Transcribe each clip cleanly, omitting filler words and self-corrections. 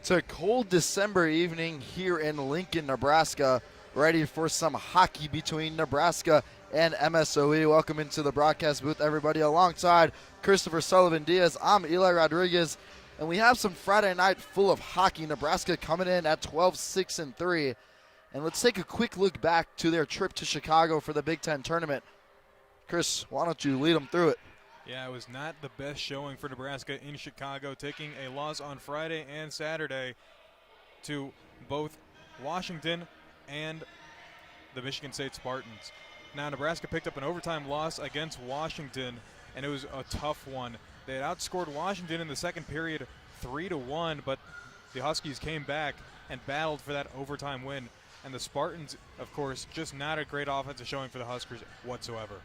to a cold December evening here in Lincoln, Nebraska, ready for some hockey between Nebraska and MSOE. Welcome into the broadcast booth, everybody. Alongside Christopher Sullivan Diaz, I'm Eli Rodriguez, and we have some Friday night full of hockey. Nebraska coming in at 12-6-3. And let's take a quick look back to their trip to Chicago for the Big Ten tournament. Chris, why don't you lead them through it? Yeah, it was not the best showing for Nebraska in Chicago, taking a loss on Friday and Saturday to both Washington and the Michigan State Spartans. Now, Nebraska picked up an overtime loss against Washington, and it was a tough one. They had outscored Washington in the second period 3-1, but the Huskies came back and battled for that overtime win. And the Spartans, of course, just not a great offensive showing for the Huskers whatsoever.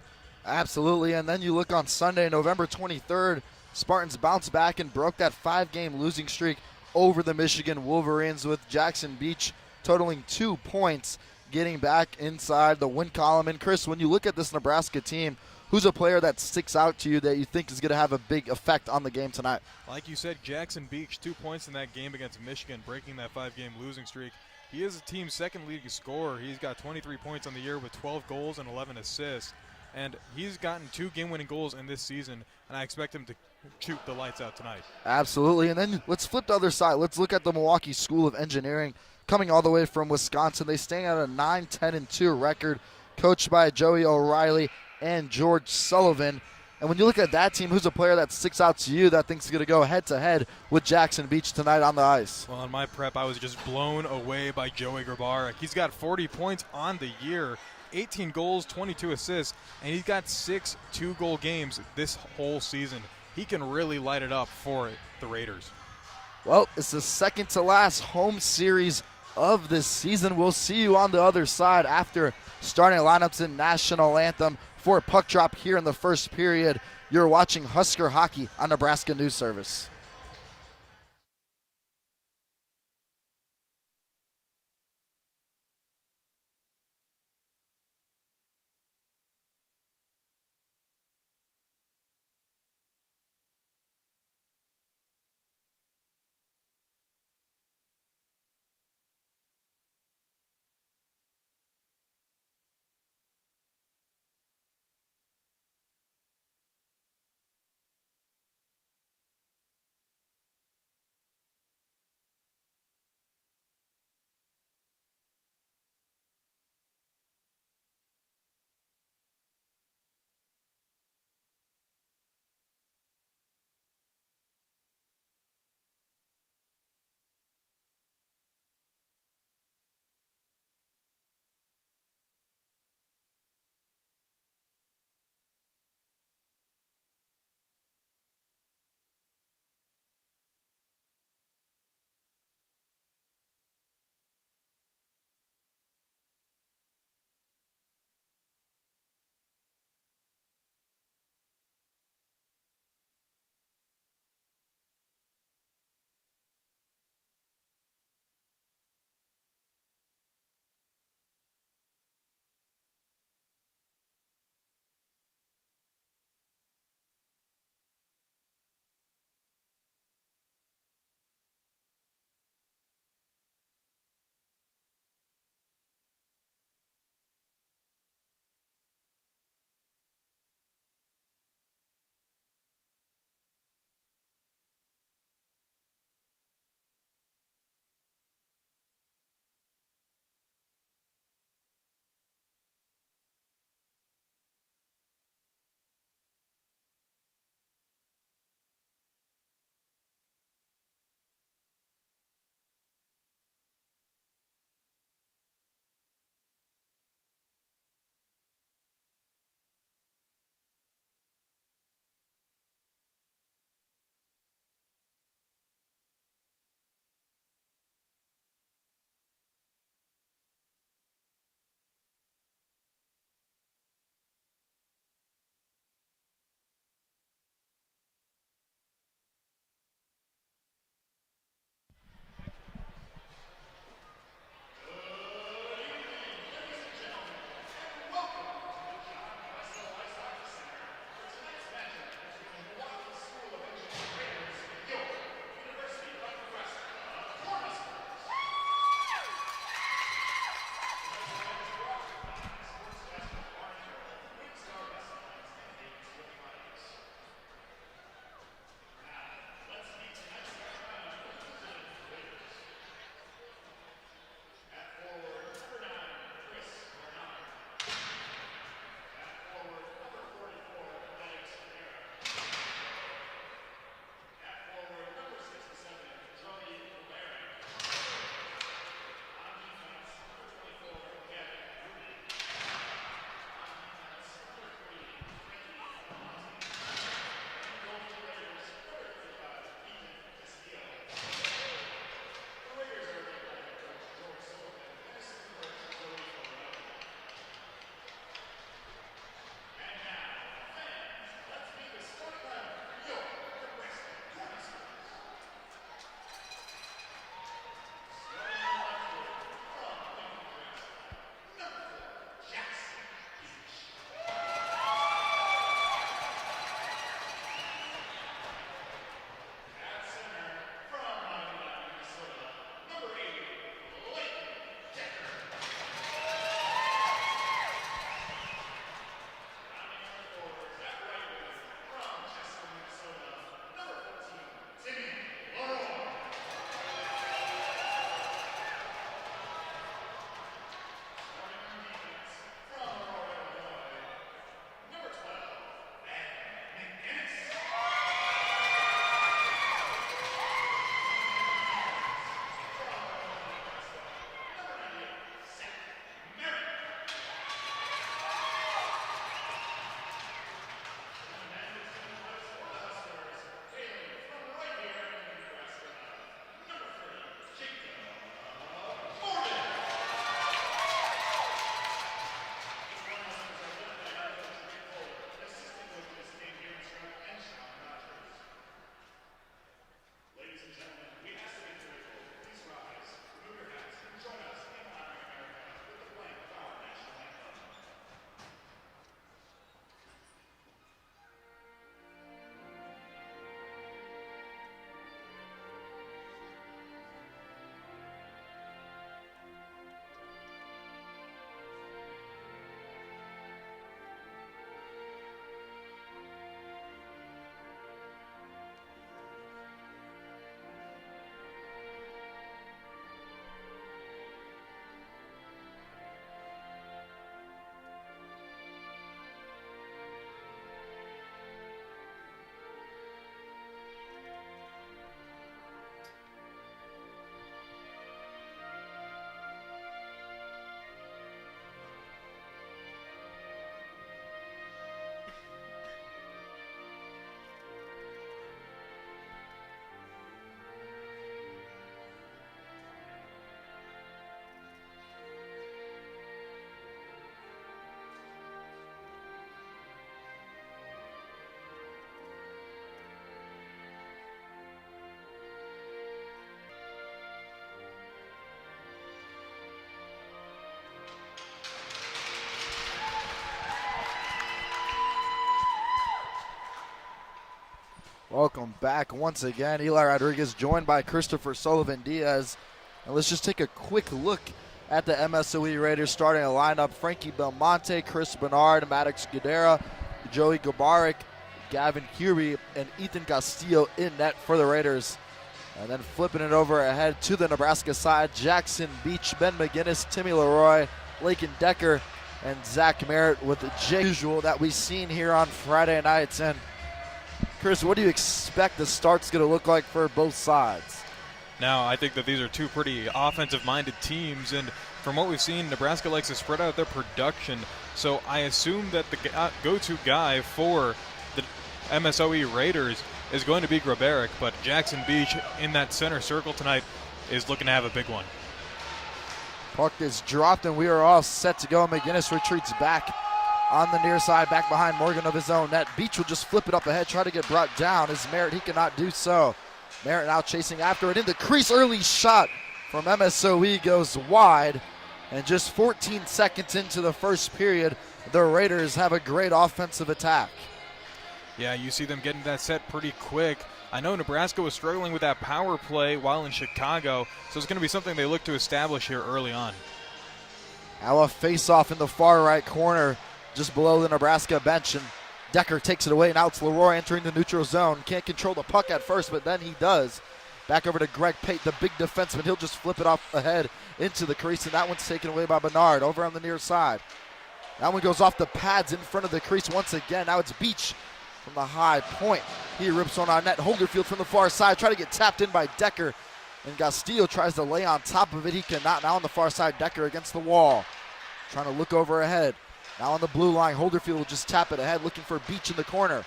Absolutely, and then you look on Sunday, November 23rd, Spartans bounced back and broke that 5-game losing streak over the Michigan Wolverines with Jackson Beach totaling 2 points, getting back inside the win column. And Chris, when you look at this Nebraska team, who's a player that sticks out to you that you think is going to have a big effect on the game tonight? Like you said, Jackson Beach, 2 points in that game against Michigan, breaking that 5-game losing streak. He is the team's second leading scorer. He's got 23 points on the year with 12 goals and 11 assists. And he's gotten 2 game-winning goals in this season, and I expect him to shoot the lights out tonight. Absolutely, and then let's flip the other side. Let's look at the Milwaukee School of Engineering, coming all the way from Wisconsin. They stand at a 9-10-2 record, coached by Joey O'Reilly and George Sullivan. And when you look at that team, who's a player that sticks out to you that thinks is going to go head-to-head with Jackson Beach tonight on the ice? Well, in my prep, I was just blown away by Joey Grabarek. He's got 40 points on the year, 18 goals, 22 assists, and he's got 6 two-goal games this whole season. He can really light it up for the Raiders. Well, it's the second to last home series of this season. We'll see you on the other side after starting lineups and national anthem for puck drop here in the first period. You're watching Husker hockey on Nebraska News Service. Welcome back once again. Eli Rodriguez joined by Christopher Sullivan Diaz. And let's just take a quick look at the MSOE Raiders starting a lineup. Frankie Belmonte, Chris Bernard, Maddox Guidera, Joey Gabarik, Gavin Huey, and Ethan Castillo in net for the Raiders. And then flipping it over ahead to the Nebraska side, Jackson Beach, Ben McGinnis, Timmy Leroy, Lakin Decker, and Zach Merritt with the usual that we've seen here on Friday nights. And Chris, what do you expect the start's going to look like for both sides? Now, I think that these are two pretty offensive-minded teams, and from what we've seen, Nebraska likes to spread out their production. So I assume that the go-to guy for the MSOE Raiders is going to be Grabarek, but Jackson Beach in that center circle tonight is looking to have a big one. Puck is dropped, and we are all set to go. McGinnis retreats back on the near side, back behind Morgan of his own net. Beach will just flip it up ahead, try to get brought down. As Merritt, he cannot do so. Merritt now chasing after it in the crease. Early shot from MSOE goes wide. And just 14 seconds into the first period, the Raiders have a great offensive attack. Yeah, you see them getting that set pretty quick. I know Nebraska was struggling with that power play while in Chicago, so it's going to be something they look to establish here early on. Now a face-off in the far right corner, just below the Nebraska bench, and Decker takes it away. Now it's Leroy entering the neutral zone. Can't control the puck at first, but then he does. Back over to Greg Pate, the big defenseman. He'll just flip it off ahead into the crease, and that one's taken away by Bernard over on the near side. That one goes off the pads in front of the crease once again. Now it's Beach from the high point. He rips one on net. Holderfield from the far side, try to get tapped in by Decker, and Castillo tries to lay on top of it. He cannot. Now on the far side, Decker against the wall, trying to look over ahead. Now on the blue line, Holderfield will just tap it ahead, looking for Beach in the corner.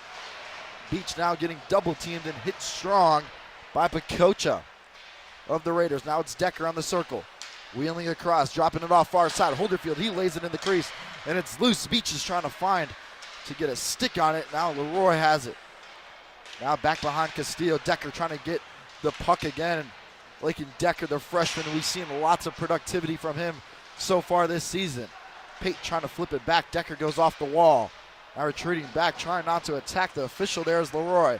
Beach now getting double teamed and hit strong by Pacocha of the Raiders. Now it's Decker on the circle, wheeling across, dropping it off far side. Holderfield, he lays it in the crease, and it's loose. Beach is trying to find to get a stick on it. Now Leroy has it. Now back behind Castillo. Decker trying to get the puck again. And Lakin Decker, the freshman, we've seen lots of productivity from him so far this season. Pate trying to flip it back. Decker goes off the wall. Now retreating back, trying not to attack the official there is Leroy.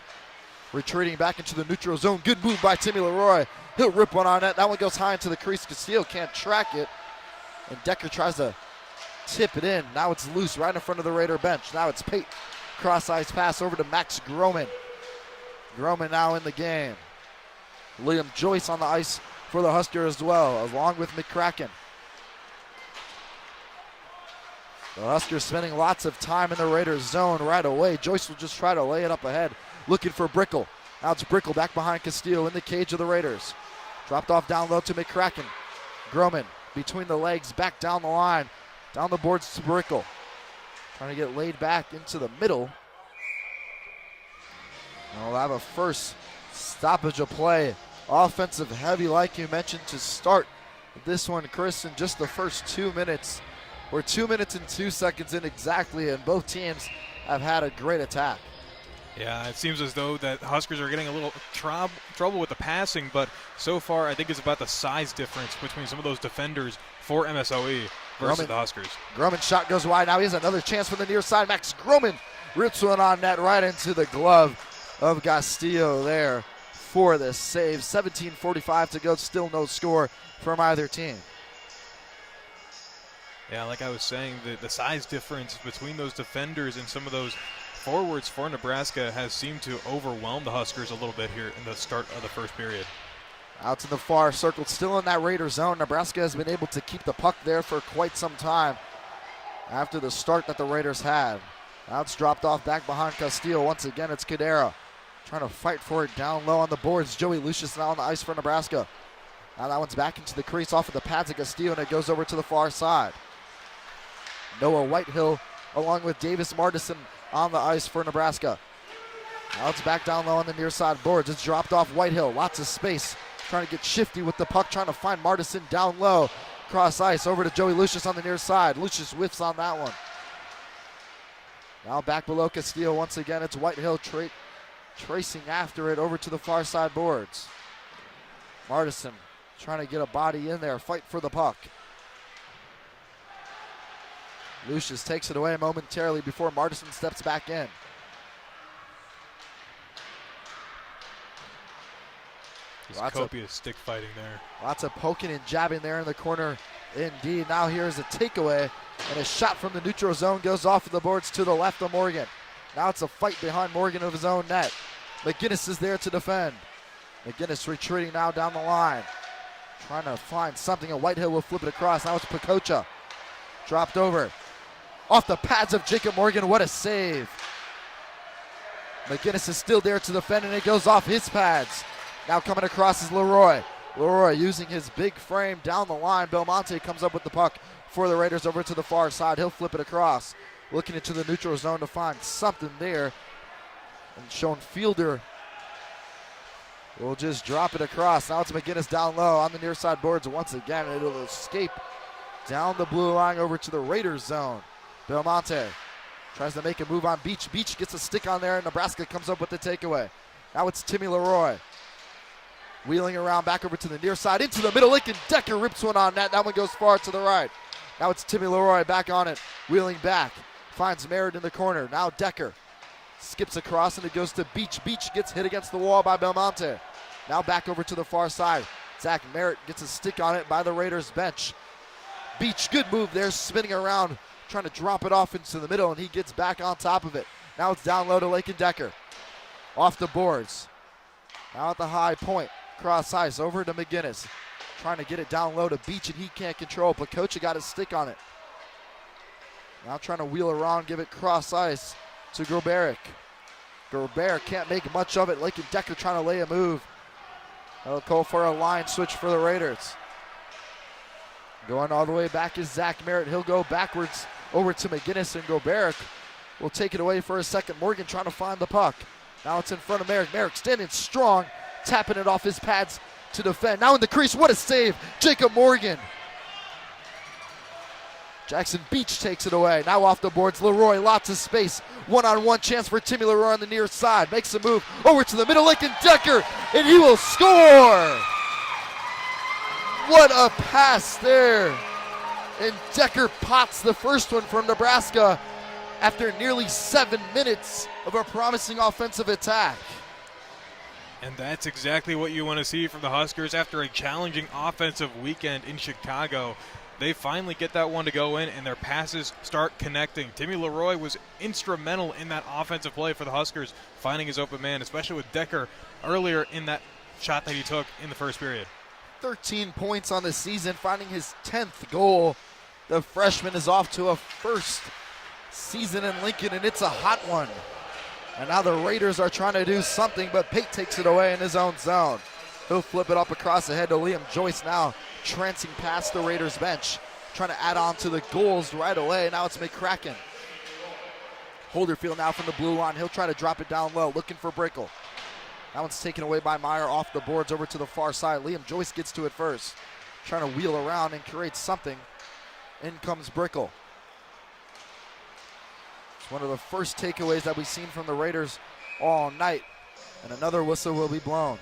Retreating back into the neutral zone. Good move by Timmy Leroy. He'll rip one on net. That one goes high into the crease. Castillo can't track it. And Decker tries to tip it in. Now it's loose right in front of the Raider bench. Now it's Pate. Cross-ice pass over to Max Groman. Groman now in the game. Liam Joyce on the ice for the Husker as well, along with McCracken. The Huskers spending lots of time in the Raiders zone right away. Joyce will just try to lay it up ahead, looking for Brickle. Now it's Brickle back behind Castillo in the cage of the Raiders. Dropped off down low to McCracken. Groman between the legs, back down the line. Down the boards to Brickle. Trying to get laid back into the middle. And we'll have a first stoppage of play. Offensive heavy, like you mentioned, to start this one, Chris, in just the first 2 minutes. We're 2 minutes and 2 seconds in exactly, and both teams have had a great attack. Yeah, it seems as though that Huskers are getting a little trouble with the passing, but so far I think it's about the size difference between some of those defenders for MSOE versus the Huskers. Groman shot goes wide. Now he has another chance from the near side. Max Groman rips one on net right into the glove of Castillo there for the save. 17:45 to go, still no score from either team. Yeah, like I was saying, the size difference between those defenders and some of those forwards for Nebraska has seemed to overwhelm the Huskers a little bit here in the start of the first period. Out to the far circle, still in that Raider zone. Nebraska has been able to keep the puck there for quite some time after the start that the Raiders had. Now it's dropped off back behind Castillo. Once again, it's Cadera trying to fight for it down low on the boards. Joey Lucius now on the ice for Nebraska. Now that one's back into the crease off of the pads of Castillo, and it goes over to the far side. Noah Whitehill along with Davis Martison on the ice for Nebraska. Now it's back down low on the near side boards. It's dropped off Whitehill. Lots of space. Trying to get shifty with the puck. Trying to find Martison down low. Cross ice over to Joey Lucius on the near side. Lucius whiffs on that one. Now back below Castillo once again. It's Whitehill tracing after it over to the far side boards. Martison trying to get a body in there. Fight for the puck. Lucius takes it away momentarily before Martison steps back in. Just copious stick fighting there. Lots of poking and jabbing there in the corner. Indeed. Now here's a takeaway, and a shot from the neutral zone goes off of the boards to the left of Morgan. Now it's a fight behind Morgan of his own net. McGinnis is there to defend. McGinnis retreating now down the line. Trying to find something, and Whitehill will flip it across. Now it's Pacocha. Dropped over. Off the pads of Jacob Morgan, what a save. McGinnis is still there to defend, and it goes off his pads. Now coming across is Leroy. Leroy using his big frame down the line. Belmonte comes up with the puck for the Raiders over to the far side. He'll flip it across. Looking into the neutral zone to find something there. And Sean Fielder will just drop it across. Now it's McGinnis down low on the near side boards once again. It'll escape down the blue line over to the Raiders zone. Belmonte tries to make a move on Beach. Beach gets a stick on there, and Nebraska comes up with the takeaway. Now it's Timmy Leroy. Wheeling around back over to the near side, into the middle. Lincoln Decker rips one on net. That one goes far to the right. Now it's Timmy Leroy back on it. Wheeling back. Finds Merritt in the corner. Now Decker skips across, and it goes to Beach. Beach gets hit against the wall by Belmonte. Now back over to the far side. Zach Merritt gets a stick on it by the Raiders bench. Beach, good move there, spinning around, trying to drop it off into the middle, and he gets back on top of it. Now it's down low to Lincoln Decker. Off the boards. Now at the high point. Cross ice over to McGinnis. Trying to get it down low to Beach, and he can't control. Pacocha got his stick on it. Now trying to wheel around, give it cross ice to Groberic. Groberic can't make much of it. Lincoln Decker trying to lay a move. They'll call for a line switch for the Raiders. Going all the way back is Zach Merritt. He'll go backwards over to McGinnis, and Groberic will take it away for a second. Morgan trying to find the puck. Now it's in front of Merritt. Merritt standing strong, tapping it off his pads to defend. Now in the crease, what a save. Jacob Morgan. Jackson Beach takes it away. Now off the boards, Leroy, lots of space. One-on-one chance for Timmy Leroy on the near side. Makes a move over to the middle, Lincoln Decker, and he will score. What a pass there. And Decker pots the first one from Nebraska after nearly 7 minutes of a promising offensive attack. And that's exactly what you want to see from the Huskers after a challenging offensive weekend in Chicago. They finally get that one to go in, and their passes start connecting. Timmy Leroy was instrumental in that offensive play for the Huskers, finding his open man, especially with Decker earlier in that shot that he took in the first period. 13 points on the season, finding his 10th goal. The freshman is off to a first season in Lincoln, and it's a hot one. And now the Raiders are trying to do something, but Pate takes it away in his own zone. He'll flip it up across the head to Liam Joyce now, trancing past the Raiders bench, trying to add on to the goals right away. Now it's McCracken. Holderfield now from the blue line. He'll try to drop it down low, looking for Brickle. That one's taken away by Meyer off the boards over to the far side. Liam Joyce gets to it first, trying to wheel around and create something. In comes Brickle. It's one of the first takeaways that we've seen from the Raiders all night, and another whistle will be blown.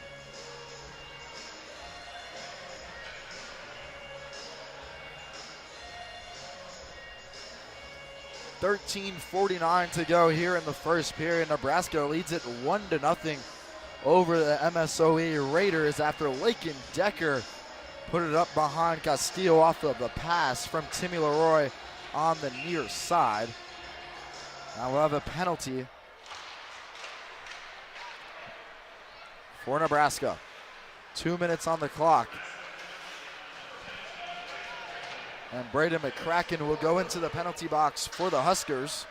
.49 to go here in the first period. Nebraska leads it 1-0 over the MSOE Raiders after Lincoln Decker put it up behind Castillo off of the pass from Timmy Leroy on the near side. Now we'll have a penalty for Nebraska. 2 minutes on the clock. And Braden McCracken will go into the penalty box for the Huskers.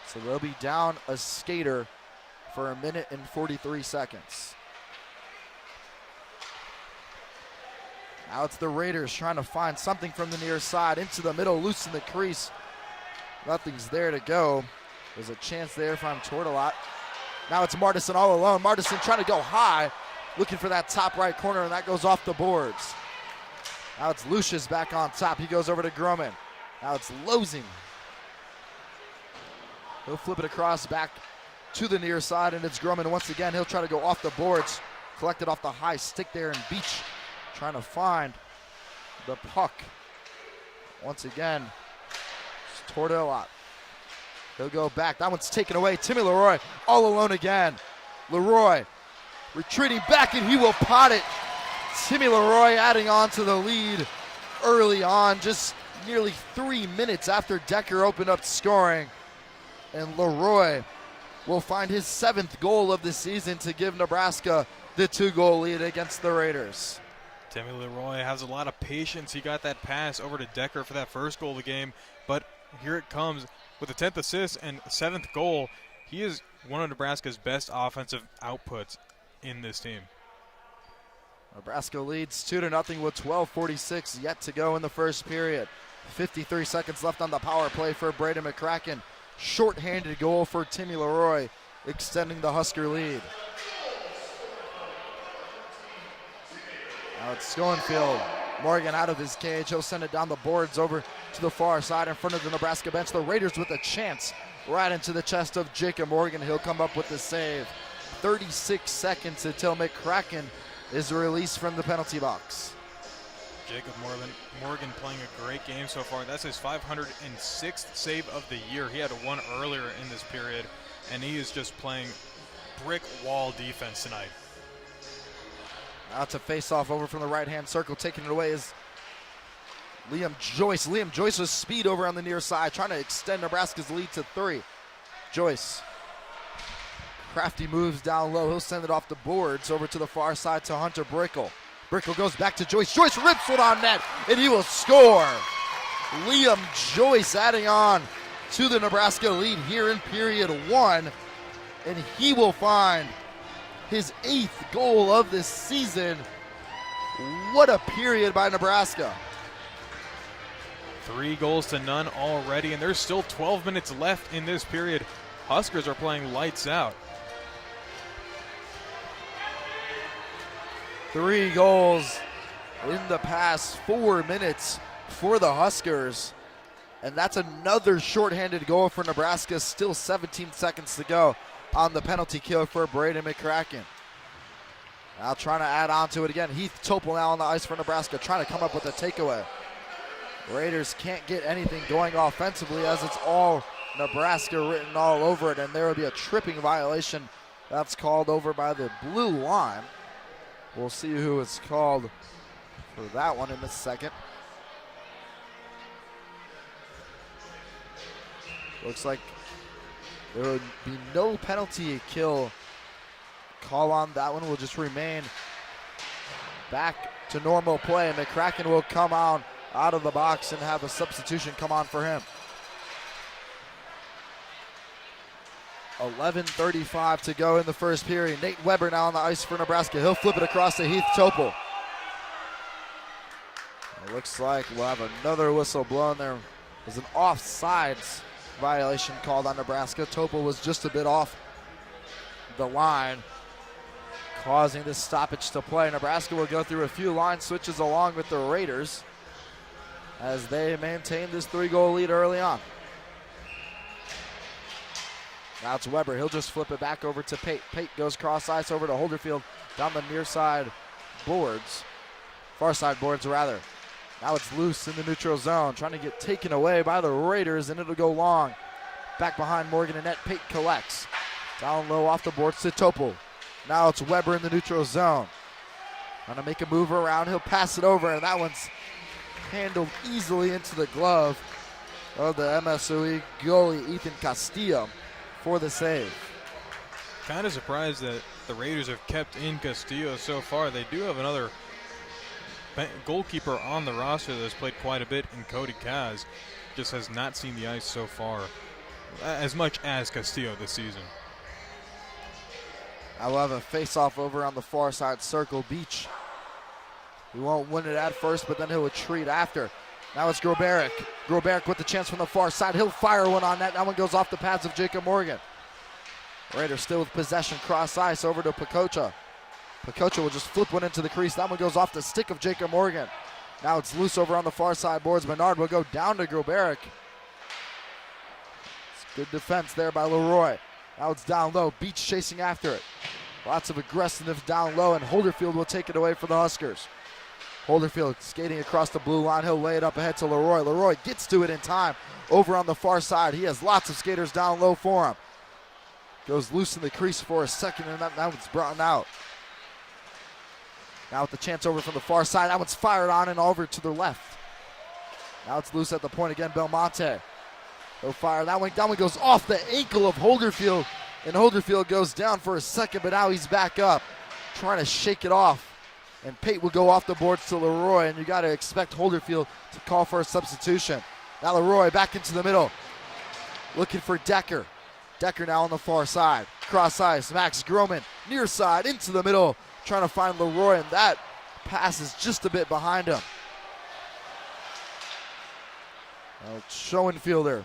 So they'll be down a skater for 1 minute and 43 seconds. Now it's the Raiders trying to find something from the near side into the middle, loose in the crease. Nothing's there to go. There's a chance there from Tortolot. Now it's Martison all alone. Martison trying to go high, looking for that top right corner, and that goes off the boards. Now it's Lucius back on top. He goes over to Grumman. Now it's Losing. He'll flip it across back to the near side, and it's Grumman once again. He'll try to go off the boards. Collected off the high stick there, and Beach trying to find the puck. Once again, it's Tortolot. He'll go back. That one's taken away. Timmy Leroy all alone again. Leroy retreating back, and he will pot it. Timmy Leroy adding on to the lead early on, just nearly 3 minutes after Decker opened up scoring. And Leroy will find his 7th goal of the season to give Nebraska the 2-goal lead against the Raiders. Timmy Leroy has a lot of patience. He got that pass over to Decker for that first goal of the game, but here it comes with the 10th assist and 7th goal. He is one of Nebraska's best offensive outputs in this team. Nebraska leads 2-0 with 12:46 yet to go in the first period. 53 seconds left on the power play for Braden McCracken. Short-handed goal for Timmy Leroy, extending the Husker lead. Now it's Schoenfield. Morgan out of his cage. He'll send it down the boards over to the far side in front of the Nebraska bench. The Raiders with a chance right into the chest of Jacob Morgan. He'll come up with the save. 36 seconds until McCracken is released from the penalty box. Jacob Morgan playing a great game so far. That's his 506th save of the year. He had one earlier in this period, and he is just playing brick wall defense tonight. Now to face off over from the right-hand circle. Taking it away is Liam Joyce. Liam Joyce with speed over on the near side, trying to extend Nebraska's lead to 3. Joyce. Crafty moves down low. He'll send it off the boards over to the far side to Hunter Brickle. Brickle goes back to Joyce. Joyce rips it on net, and he will score. Liam Joyce adding on to the Nebraska lead here in period 1, and he will find his 8th goal of this season. What a period by Nebraska. 3 goals to none already, and there's still 12 minutes left in this period. Huskers are playing lights out. 3 goals in the past 4 minutes for the Huskers. And that's another shorthanded goal for Nebraska. Still 17 seconds to go on the penalty kill for Braden McCracken. Now trying to add on to it again. Heath Topel now on the ice for Nebraska, trying to come up with a takeaway. Raiders can't get anything going offensively as it's all Nebraska written all over it, and there will be a tripping violation that's called over by the blue line. We'll see who is called for that one in a second. Looks like there would be no penalty kill call on that one. Will just remain back to normal play. McCracken will come out of the box and have a substitution come on for him. 11:35 to go in the first period. Nate Weber now on the ice for Nebraska. He'll flip it across to Heath Topel. It looks like we'll have another whistle blown. There was an offsides violation called on Nebraska. Topel was just a bit off the line, causing this stoppage to play. Nebraska will go through a few line switches along with the Raiders as they maintain this 3-goal lead early on. Now it's Weber. He'll just flip it back over to Pate. Pate goes cross ice over to Holderfield down the near side boards. Far side boards, rather. Now it's loose in the neutral zone, trying to get taken away by the Raiders, and it'll go long. Back behind Morgan and net. Pate collects. Down low off the boards to Topel. Now it's Weber in the neutral zone. Trying to make a move around. He'll pass it over, and that one's handled easily into the glove of the MSOE goalie, Ethan Castillo, for the save. Kind of surprised that the Raiders have kept in Castillo so far. They do have another goalkeeper on the roster that's played quite a bit in Cody Kaz. Just has not seen the ice so far as much as Castillo this season. I will have a face-off over on the far side circle. Beach, he won't win it at first, but then he'll retreat after. Now it's Grobaric. Grobaric with the chance from the far side. He'll fire one on net. That one goes off the pads of Jacob Morgan. Raiders still with possession. Cross ice over to Pacocha. Pacocha will just flip one into the crease. That one goes off the stick of Jacob Morgan. Now it's loose over on the far side boards. Menard will go down to Grobaric. It's good defense there by Leroy. Now it's down low. Beach chasing after it. Lots of aggressiveness down low, and Holderfield will take it away for the Huskers. Holderfield skating across the blue line. He'll lay it up ahead to Leroy. Leroy gets to it in time over on the far side. He has lots of skaters down low for him. Goes loose in the crease for a second, and that one's brought out. Now with the chance over from the far side. That one's fired on and over to the left. Now it's loose at the point again, Belmonte. He'll fire. That one goes off the ankle of Holderfield, and Holderfield goes down for a second, but now he's back up, trying to shake it off. And Pate will go off the boards to Leroy, and you got to expect Holderfield to call for a substitution. Now Leroy back into the middle, looking for Decker. Decker now on the far side. Cross ice, Max Groman, near side, into the middle, trying to find Leroy, and that pass is just a bit behind him. Schoenfielder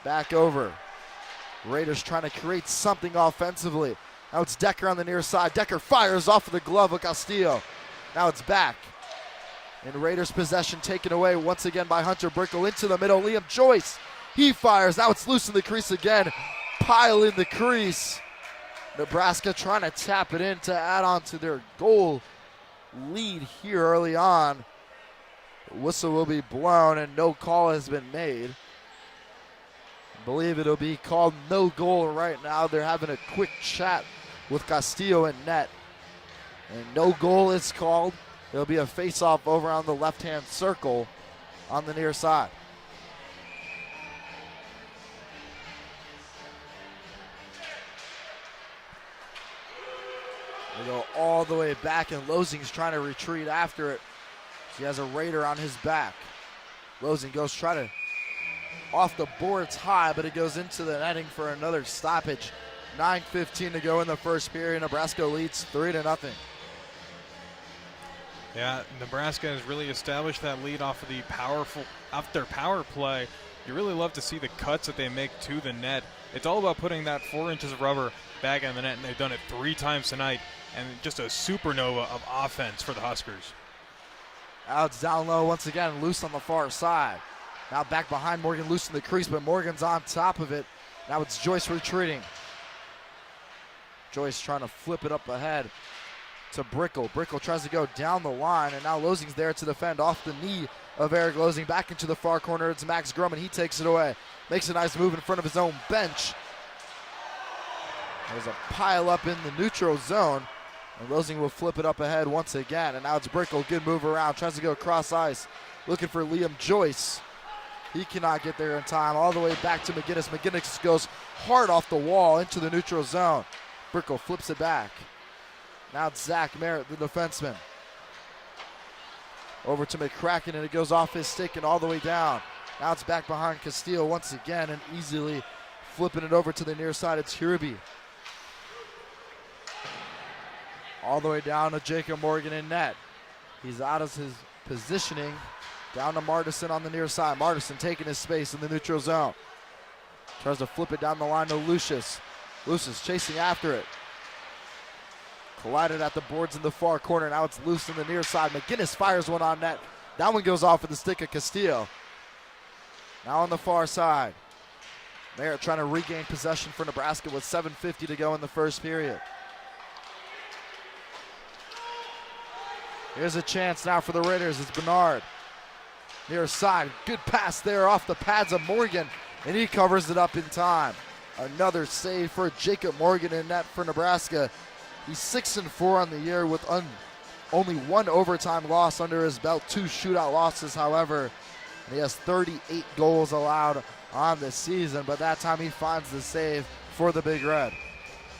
back over. Raiders trying to create something offensively. Now it's Decker on the near side. Decker fires off of the glove of Castillo. Now it's back. And Raiders possession taken away once again by Hunter Brickle into the middle. Liam Joyce, he fires. Now it's loose in the crease again. Pile in the crease. Nebraska trying to tap it in to add on to their goal lead here early on. The whistle will be blown and no call has been made. I believe it'll be called no goal right now. They're having a quick chat with Castillo in net. And no goal is called. There'll be a face-off over on the left-hand circle on the near side. They go all the way back, and Losing's trying to retreat after it. He has a Raider on his back. Losing goes try to off the boards high, but it goes into the netting for another stoppage. 9:15 to go in the first period. Nebraska leads 3-0. Yeah, Nebraska has really established that lead off their power play. You really love to see the cuts that they make to the net. It's all about putting that 4 inches of rubber back in the net, and they've done it 3 times tonight, and just a supernova of offense for the Huskers. Now it's down low once again, loose on the far side. Now back behind Morgan, loose in the crease, but Morgan's on top of it. Now it's Joyce retreating. Joyce trying to flip it up ahead to Brickle. Brickle tries to go down the line, and now Losing's there to defend off the knee of Eric Losing. Back into the far corner, it's Max Grumman. He takes it away. Makes a nice move in front of his own bench. There's a pile up in the neutral zone, and Losing will flip it up ahead once again. And now it's Brickle. Good move around. Tries to go across ice. Looking for Liam Joyce. He cannot get there in time. All the way back to McGinnis. McGinnis goes hard off the wall into the neutral zone. Brickle flips it back. Now it's Zach Merritt, the defenseman. Over to McCracken, and it goes off his stick and all the way down. Now it's back behind Castillo once again, and easily flipping it over to the near side. It's Hurby. All the way down to Jacob Morgan in net. He's out of his positioning. Down to Martison on the near side. Martison taking his space in the neutral zone. Tries to flip it down the line to Lucius. Lucius chasing after it. Collided at the boards in the far corner. Now it's loose in the near side. McGinnis fires one on net. That one goes off with the stick of Castillo. Now on the far side. Merritt trying to regain possession for Nebraska with 7:50 to go in the first period. Here's a chance now for the Raiders. It's Bernard. Near side. Good pass there off the pads of Morgan, and he covers it up in time. Another save for Jacob Morgan in net for Nebraska. He's 6-4 on the year with only 1 overtime loss under his belt, 2 shootout losses, however. And he has 38 goals allowed on the season, but that time he finds the save for the Big Red.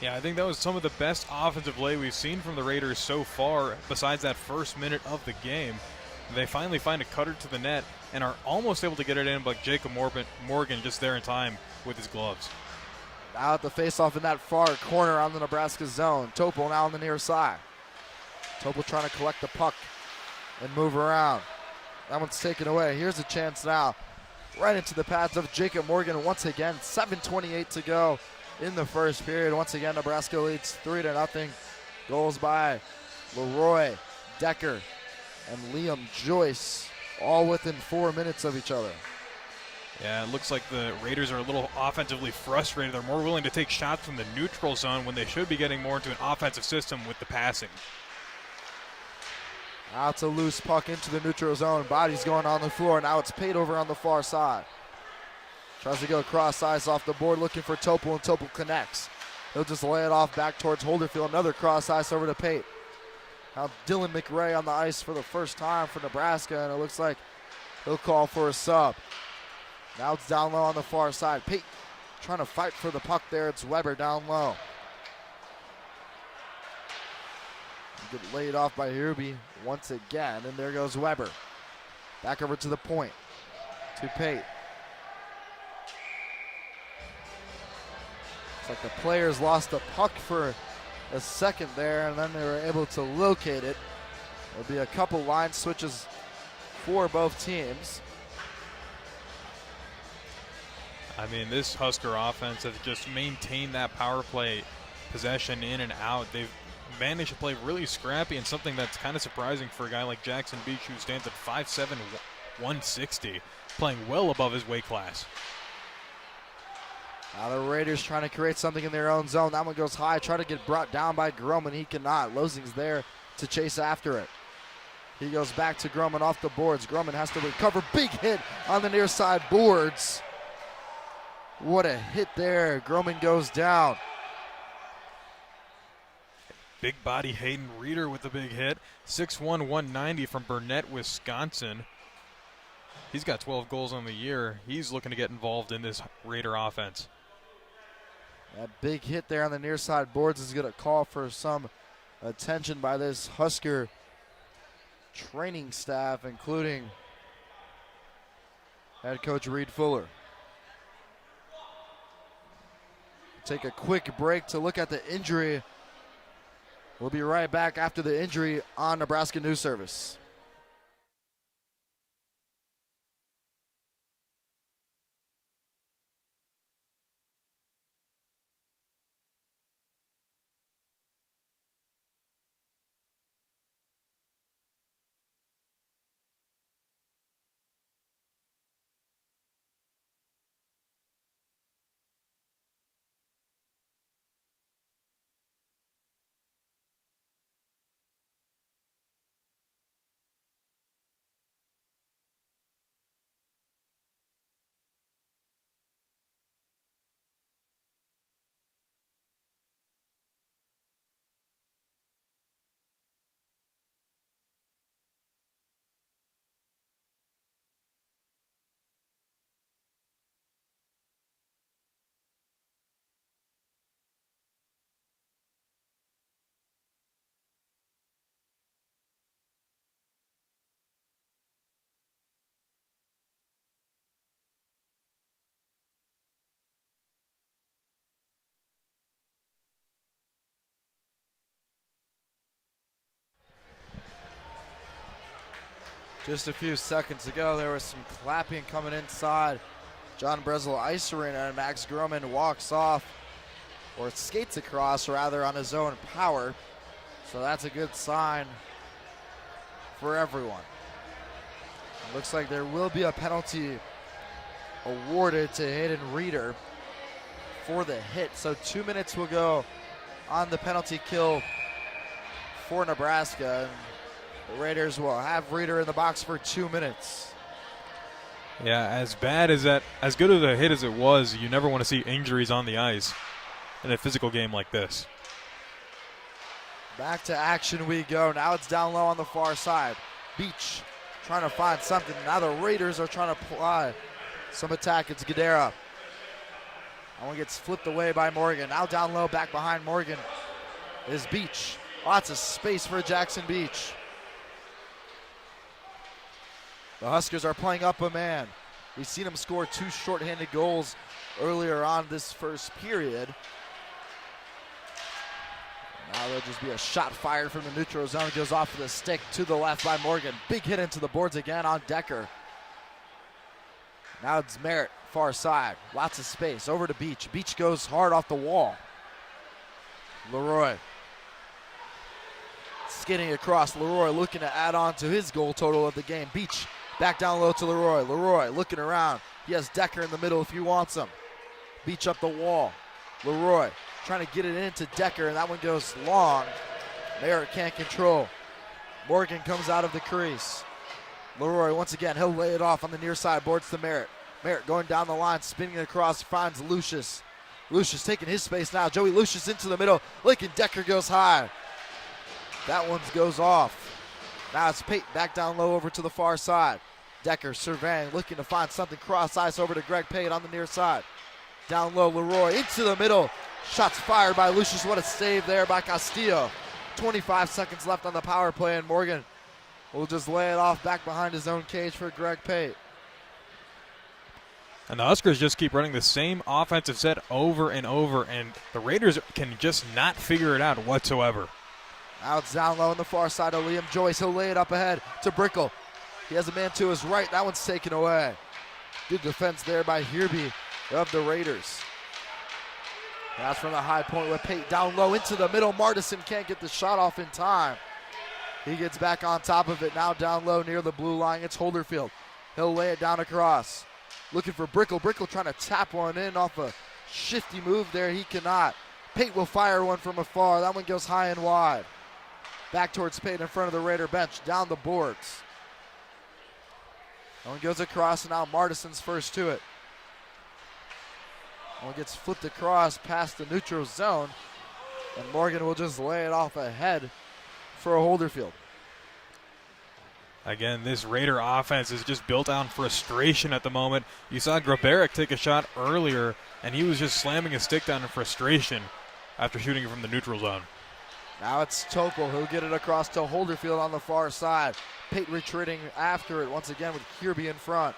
Yeah, I think that was some of the best offensive play we've seen from the Raiders so far, besides that first minute of the game. They finally find a cutter to the net and are almost able to get it in, but Jacob Morgan just there in time with his gloves. Now at the faceoff in that far corner on the Nebraska zone. Topol now on the near side. Topol trying to collect the puck and move around. That one's taken away. Here's a chance now. Right into the pads of Jacob Morgan once again. 7:28 to go in the first period. Once again, Nebraska leads 3-0. Goals by Leroy, Decker, and Liam Joyce, all within 4 minutes of each other. Yeah, it looks like the Raiders are a little offensively frustrated. They're more willing to take shots from the neutral zone when they should be getting more into an offensive system with the passing. Now it's a loose puck into the neutral zone. Body's going on the floor. Now it's Pate over on the far side. Tries to go cross ice off the board, looking for Topol, and Topol connects. He'll just lay it off back towards Holderfield. Another cross ice over to Pate. Now Dylan McRae on the ice for the first time for Nebraska, and it looks like he'll call for a sub. Now it's down low on the far side. Pate trying to fight for the puck there. It's Weber down low. Get laid off by Ruby once again, and there goes Weber. Back over to the point, to Pate. It's like the players lost the puck for a second there, and then they were able to locate it. There'll be a couple line switches for both teams. I mean, this Husker offense has just maintained that power play possession in and out. They've managed to play really scrappy, and something that's kind of surprising for a guy like Jackson Beach, who stands at 5'7", 160, playing well above his weight class. Now the Raiders trying to create something in their own zone. That one goes high, try to get brought down by Groman. He cannot. Losing's there to chase after it. He goes back to Groman off the boards. Groman has to recover. Big hit on the near side boards. What a hit there. Groman goes down. Big body Hayden Reeder with the big hit. 6'1", 190 from Burnett, Wisconsin. He's got 12 goals on the year. He's looking to get involved in this Raider offense. That big hit there on the near side boards is going to call for some attention by this Husker training staff, including head coach Reed Fuller. Take a quick break to look at the injury. We'll be right back after the injury on Nebraska News Service. Just a few seconds ago, there was some clapping coming inside John Breslin Ice Arena, and Max Groman walks off, or skates across rather, on his own power. So that's a good sign for everyone. It looks like there will be a penalty awarded to Hayden Reeder for the hit. So 2 minutes will go on the penalty kill for Nebraska. The Raiders will have Reeder in the box for 2 minutes. Yeah, as bad as that, as good of a hit as it was, you never want to see injuries on the ice in a physical game like this. Back to action we go. Now it's down low on the far side. Beach trying to find something. Now the Raiders are trying to apply some attack. It's Gadara. That one gets flipped away by Morgan. Now down low, back behind Morgan is Beach. Lots of space for Jackson Beach. The Huskers are playing up a man. We've seen them score 2 shorthanded goals earlier on this first period. Now there'll just be a shot fired from the neutral zone. It goes off the stick to the left by Morgan. Big hit into the boards again on Decker. Now it's Merritt, far side. Lots of space. Over to Beach. Beach goes hard off the wall. Leroy. Skidding across. Leroy looking to add on to his goal total of the game. Beach back down low to Leroy. Leroy looking around. He has Decker in the middle if he wants him. Beach up the wall. Leroy trying to get it into Decker, and that one goes long. Merritt can't control. Morgan comes out of the crease. Leroy once again, he'll lay it off on the near side boards to Merritt. Merritt going down the line, spinning across, finds Lucius. Lucius taking his space now. Joey Lucius into the middle. Lincoln Decker goes high. That one goes off. Now it's Pate back down low over to the far side. Decker surveying, looking to find something cross ice over to Greg Pate on the near side. Down low, Leroy into the middle. Shots fired by Lucius. What a save there by Castillo. 25 seconds left on the power play, and Morgan will just lay it off back behind his own cage for Greg Pate. And the Huskers just keep running the same offensive set over and over, and the Raiders can just not figure it out whatsoever. Now it's down low on the far side of Liam Joyce. He'll lay it up ahead to Brickle. He has a man to his right. That one's taken away. Good defense there by Herby of the Raiders. That's from the high point with Pate down low into the middle. Martison can't get the shot off in time. He gets back on top of it. Now down low near the blue line. It's Holderfield. He'll lay it down across. Looking for Brickle. Brickle trying to tap one in off a shifty move there. He cannot. Pate will fire one from afar. That one goes high and wide. Back towards Pate in front of the Raider bench. Down the boards. That one goes across, and now Martison's first to it. That one gets flipped across past the neutral zone, and Morgan will just lay it off ahead for a Holderfield. Again, this Raider offense is just built on frustration at the moment. You saw Grabaric take a shot earlier, and he was just slamming his stick down in frustration after shooting it from the neutral zone. Now it's Topol. He'll get it across to Holderfield on the far side. Pate retreating after it once again with Kirby in front.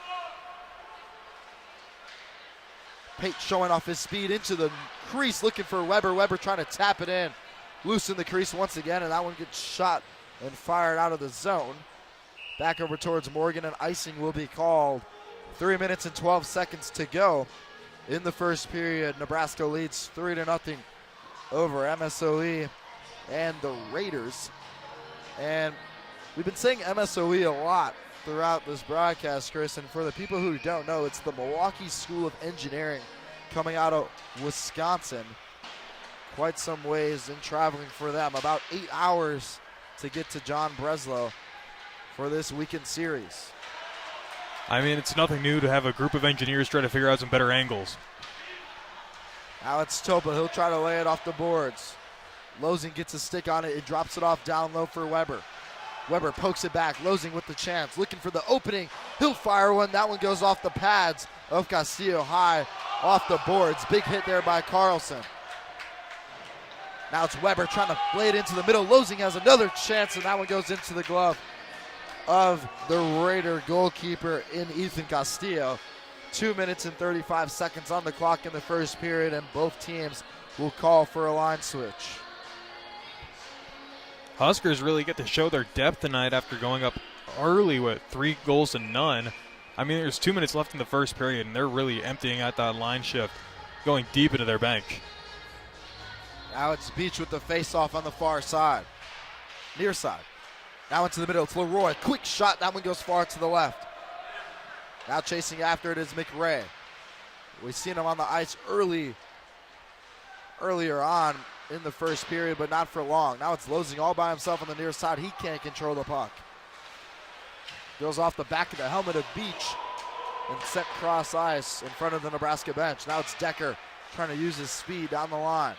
Pate showing off his speed into the crease, looking for Weber. Weber trying to tap it in. Loose in the crease once again, and that one gets shot and fired out of the zone. Back over towards Morgan, and icing will be called. 3 minutes and 12 seconds to go in the first period. Nebraska leads 3-0 over MSOE and the Raiders. And we've been saying MSOE a lot throughout this broadcast, Chris, and for the people who don't know, it's the Milwaukee School of Engineering coming out of Wisconsin. Quite some ways in traveling for them, about 8 hours to get to John Breslow for this weekend series. I mean, it's nothing new to have a group of engineers try to figure out some better angles. Now it's Topa. He'll try to lay it off the boards. Losing gets a stick on it. It drops it off down low for Weber. Weber pokes it back. Losing with the chance. Looking for the opening. He'll fire one. That one goes off the pads of Castillo high off the boards. Big hit there by Carlson. Now it's Weber trying to lay it into the middle. Losing has another chance, and that one goes into the glove of the Raider goalkeeper in Ethan Castillo. 2 minutes and 35 seconds on the clock in the first period, and both teams will call for a line switch. Huskers really get to show their depth tonight after going up early with 3-0. I mean, there's 2 minutes left in the first period, and they're really emptying out that line shift, going deep into their bench. Now it's Beach with the face-off on the far side. Near side. Now into the middle. It's Leroy. Quick shot. That one goes far to the left. Now chasing after it is McRae. We've seen him on the ice earlier on in the first period, but not for long. Now it's Losing all by himself on the near side. He can't control the puck. Goes off the back of the helmet of Beach and sent cross ice in front of the Nebraska bench. Now it's Decker trying to use his speed down the line.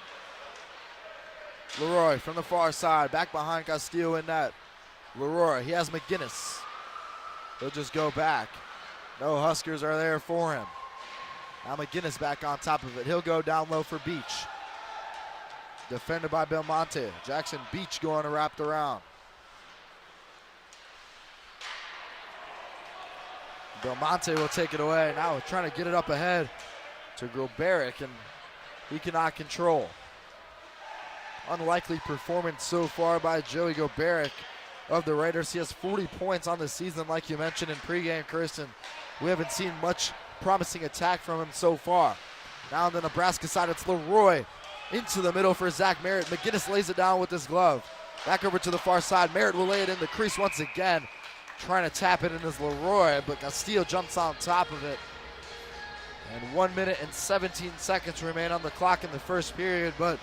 Leroy from the far side, back behind Castillo in net. Leroy, he has McGinnis. He'll just go back. No Huskers are there for him. Now McGinnis back on top of it. He'll go down low for Beach. Defended by Belmonte. Jackson Beach going wrapped around. Belmonte will take it away. Now trying to get it up ahead to Grobaric, and he cannot control. Unlikely performance so far by Joey Grobaric of the Raiders. He has 40 points on the season, like you mentioned in pregame, Kirsten. We haven't seen much promising attack from him so far. Now on the Nebraska side, it's Leroy into the middle for Zach Merritt. McGinnis lays it down with his glove. Back over to the far side. Merritt will lay it in the crease once again. Trying to tap it in as Leroy, but Castillo jumps on top of it. And 1 minute and 17 seconds remain on the clock in the first period, but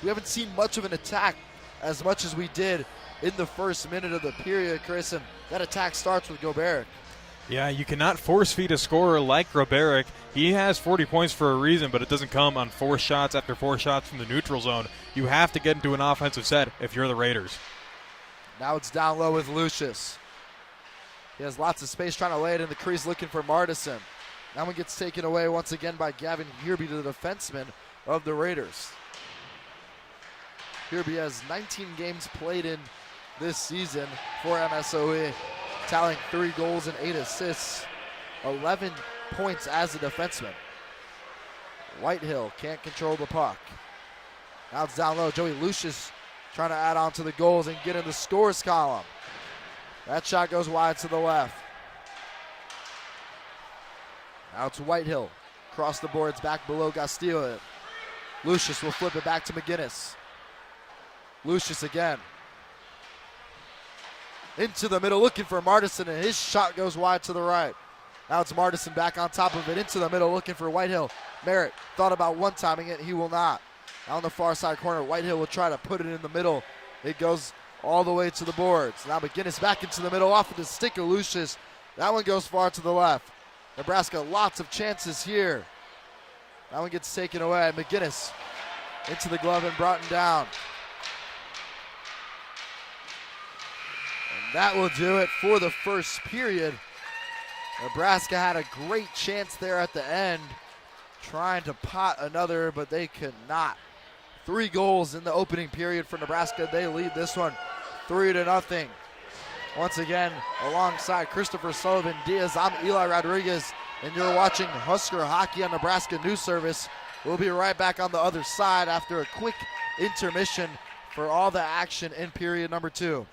we haven't seen much of an attack as much as we did in the first minute of the period, Chris, and that attack starts with Grobaric. Yeah, you cannot force feed a scorer like Grobaric. He has 40 points for a reason, but it doesn't come on 4 shots after 4 shots from the neutral zone. You have to get into an offensive set if you're the Raiders. Now it's down low with Lucius. He has lots of space trying to lay it in the crease looking for Martison. That one gets taken away once again by Gavin Herby, the defenseman of the Raiders. Herby has 19 games played in this season for MSOE, tallying 3 goals and 8 assists, 11 points as a defenseman. Whitehill can't control the puck. Now it's down low. Joey Lucius trying to add on to the goals and get in the scores column. That shot goes wide to the left. Now it's Whitehill. Across the boards, back below Castillo. Lucius will flip it back to McGinnis. Lucius again. Into the middle, looking for Martison, and his shot goes wide to the right. Now it's Martison back on top of it, into the middle, looking for Whitehill. Merritt thought about one-timing it, he will not. Now on the far side corner, Whitehill will try to put it in the middle. It goes all the way to the boards. Now McGinnis back into the middle, off of the stick of Lucius. That one goes far to the left. Nebraska, lots of chances here. That one gets taken away. McGinnis into the glove and brought down. And that will do it for the first period. Nebraska had a great chance there at the end, trying to pot another, but they could not. 3 goals in the opening period for Nebraska. They lead this one 3-0. Once again, alongside Christopher Sullivan Diaz, I'm Eli Rodriguez, and you're watching Husker Hockey on Nebraska News Service. We'll be right back on the other side after a quick intermission for all the action in period number 2.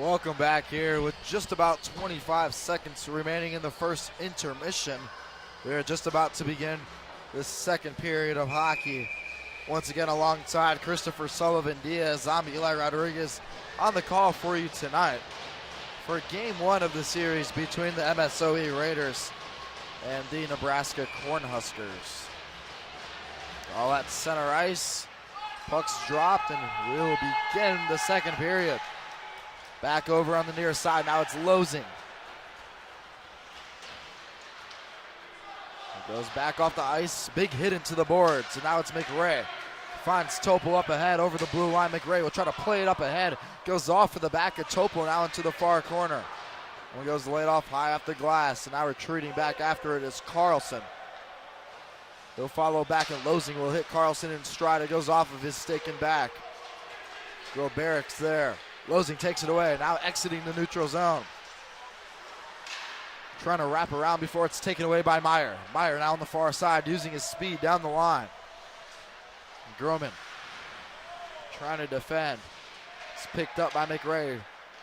Welcome back here with just about 25 seconds remaining in the first intermission. We are just about to begin the second period of hockey. Once again, alongside Christopher Sullivan Diaz, I'm Eli Rodriguez on the call for you tonight for game one of the series between the MSOE Raiders and the Nebraska Cornhuskers. All at center ice, puck's dropped, and we'll begin the second period. Back over on the near side, now it's Losing. Goes back off the ice, big hit into the boards, and now it's McRae. Finds Topol up ahead over the blue line. McRae will try to play it up ahead. Goes off of the back of Topol, now into the far corner. One goes laid off high off the glass, and now retreating back after it is Carlson. He'll follow back, and Losing will hit Carlson in stride. It goes off of his stick and back. Barracks there. Losing takes it away, now exiting the neutral zone. Trying to wrap around before it's taken away by Meyer. Meyer now on the far side, using his speed down the line. Groman trying to defend. It's picked up by McRae.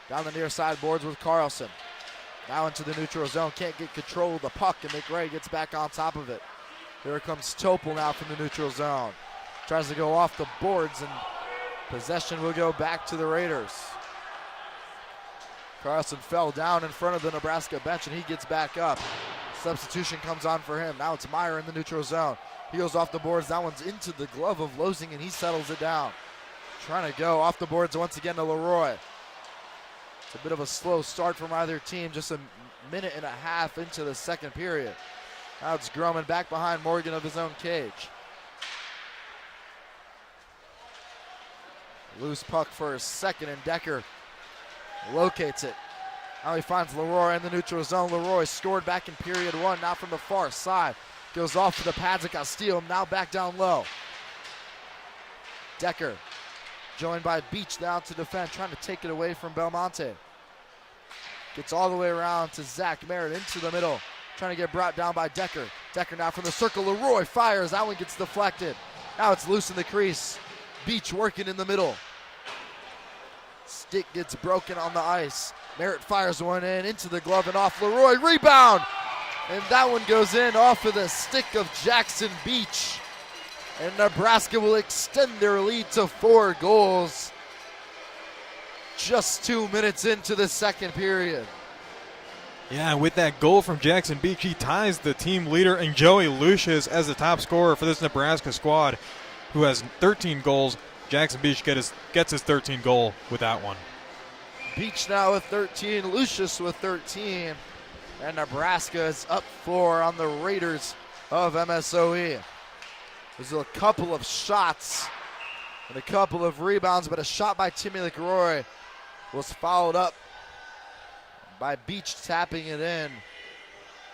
Down the near side boards with Carlson. Now into the neutral zone, can't get control of the puck, and McRae gets back on top of it. Here comes Topol now from the neutral zone. Tries to go off the boards, and possession will go back to the Raiders. Carlson fell down in front of the Nebraska bench, and he gets back up. Substitution comes on for him. Now it's Meyer in the neutral zone. He goes off the boards. That one's into the glove of Losing, and he settles it down. Trying to go off the boards once again to Leroy. It's a bit of a slow start from either team, just a minute and a half into the second period. Now it's Groman back behind Morgan of his own cage. Loose puck for a second, and Decker locates it. Now he finds Leroy in the neutral zone. Leroy scored back in period one, now from the far side. Goes off to the pads of Castillo, now back down low. Decker joined by Beach now to defend, trying to take it away from Belmonte. Gets all the way around to Zach Merritt into the middle, trying to get brought down by Decker. Decker now from the circle. Leroy fires, that one gets deflected. Now it's loose in the crease. Beach working in the middle. Stick gets broken on the ice. Merritt fires one in into the glove and off Leroy. Rebound! And that one goes in off of the stick of Jackson Beach. And Nebraska will extend their lead to 4 goals. Just 2 minutes into the second period. Yeah, with that goal from Jackson Beach, he ties the team leader and Joey Lucius as the top scorer for this Nebraska squad, who has 13 goals. Jackson Beach gets his 13th goal with that one. Beach now with 13, Lucius with 13, and Nebraska is up 4 on the Raiders of MSOE. There's a couple of shots and a couple of rebounds, but a shot by Timmy LeCroy was followed up by Beach tapping it in.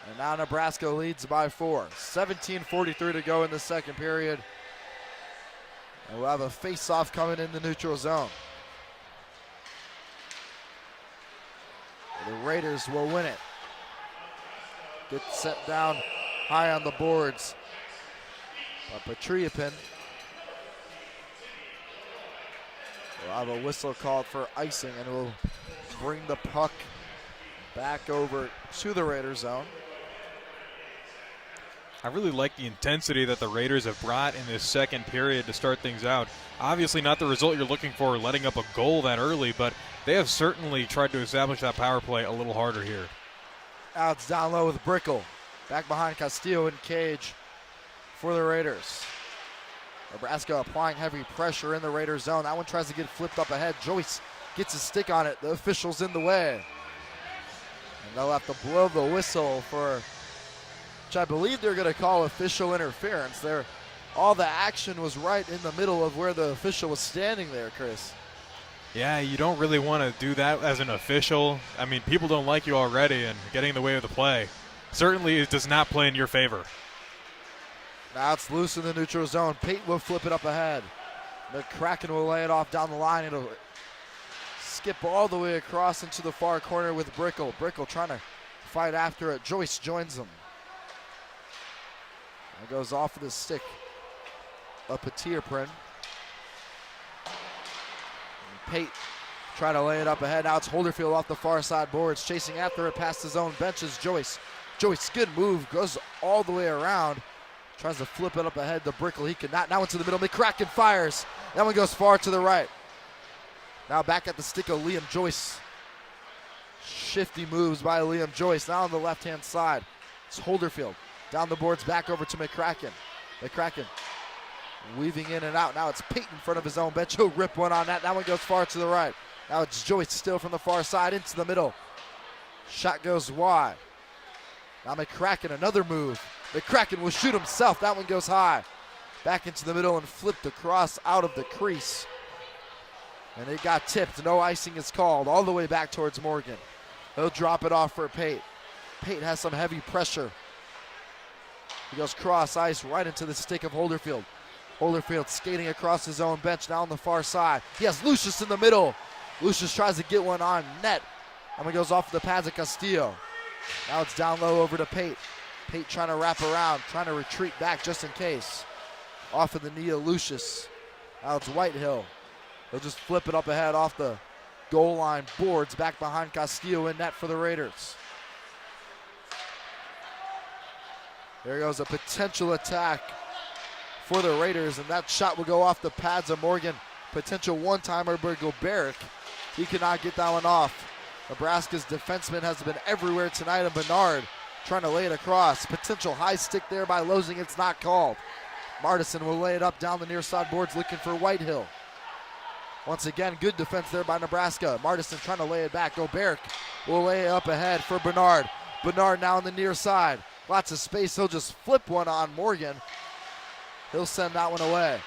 And now Nebraska leads by 4. 17:43 to go in the second period. And we'll have a face-off coming in the neutral zone. The Raiders will win it. Gets set down high on the boards by Patriapin. We'll have a whistle called for icing, and we'll bring the puck back over to the Raiders zone. I really like the intensity that the Raiders have brought in this second period to start things out. Obviously not the result you're looking for, letting up a goal that early, but they have certainly tried to establish that power play a little harder here. Now it's down low with Brickle. Back behind Castillo and Cage for the Raiders. Nebraska applying heavy pressure in the Raiders zone. That one tries to get flipped up ahead. Joyce gets his stick on it. The official's in the way. And they'll have to blow the whistle for, which I believe they're going to call official interference. All the action was right in the middle of where the official was standing there, Chris. Yeah, you don't really want to do that as an official. I mean, people don't like you already, and getting in the way of the play certainly it does not play in your favor. Now it's loose in the neutral zone. Pate will flip it up ahead. The Kraken will lay it off down the line. It'll skip all the way across into the far corner with Brickle. Brickle trying to fight after it. Joyce joins him. It goes off of the stick of Patirprin. Pate Trying to lay it up ahead. Now it's Holderfield off the far side boards. Chasing after it past his own benches. Joyce. Joyce, good move. Goes all the way around. Tries to flip it up ahead to Brickle. He cannot. Now into the middle. McCracken fires. That one goes far to the right. Now back at the stick of Liam Joyce. Shifty moves by Liam Joyce. Now on the left-hand side. It's Holderfield. Down the boards, back over to McCracken. McCracken weaving in and out. Now it's Peyton in front of his own bench. He'll rip one on that. That one goes far to the right. Now it's Joyce still from the far side into the middle. Shot goes wide. Now McCracken, another move. McCracken will shoot himself. That one goes high. Back into the middle and flipped across out of the crease. And it got tipped. No icing is called. All the way back towards Morgan. He'll drop it off for Pate. Pate has some heavy pressure. He goes cross ice right into the stick of Holderfield. Holderfield skating across his own bench now on the far side. He has Lucius in the middle. Lucius tries to get one on net. And it goes off the pads of Castillo. Now it's down low over to Pate. Pate trying to wrap around, trying to retreat back just in case. Off of the knee of Lucius. Now it's Whitehill. He'll just flip it up ahead off the goal line boards back behind Castillo in net for the Raiders. There goes a potential attack for the Raiders, and that shot will go off the pads of Morgan. Potential one-timer by Goberick. He cannot get that one off. Nebraska's defenseman has been everywhere tonight, and Bernard trying to lay it across. Potential high stick there by Losing. It's not called. Martison will lay it up down the near side boards looking for Whitehill. Once again, good defense there by Nebraska. Martison trying to lay it back. Goberick will lay it up ahead for Bernard. Bernard now on the near side. Lots of space. He'll just flip one on Morgan. He'll send that one away.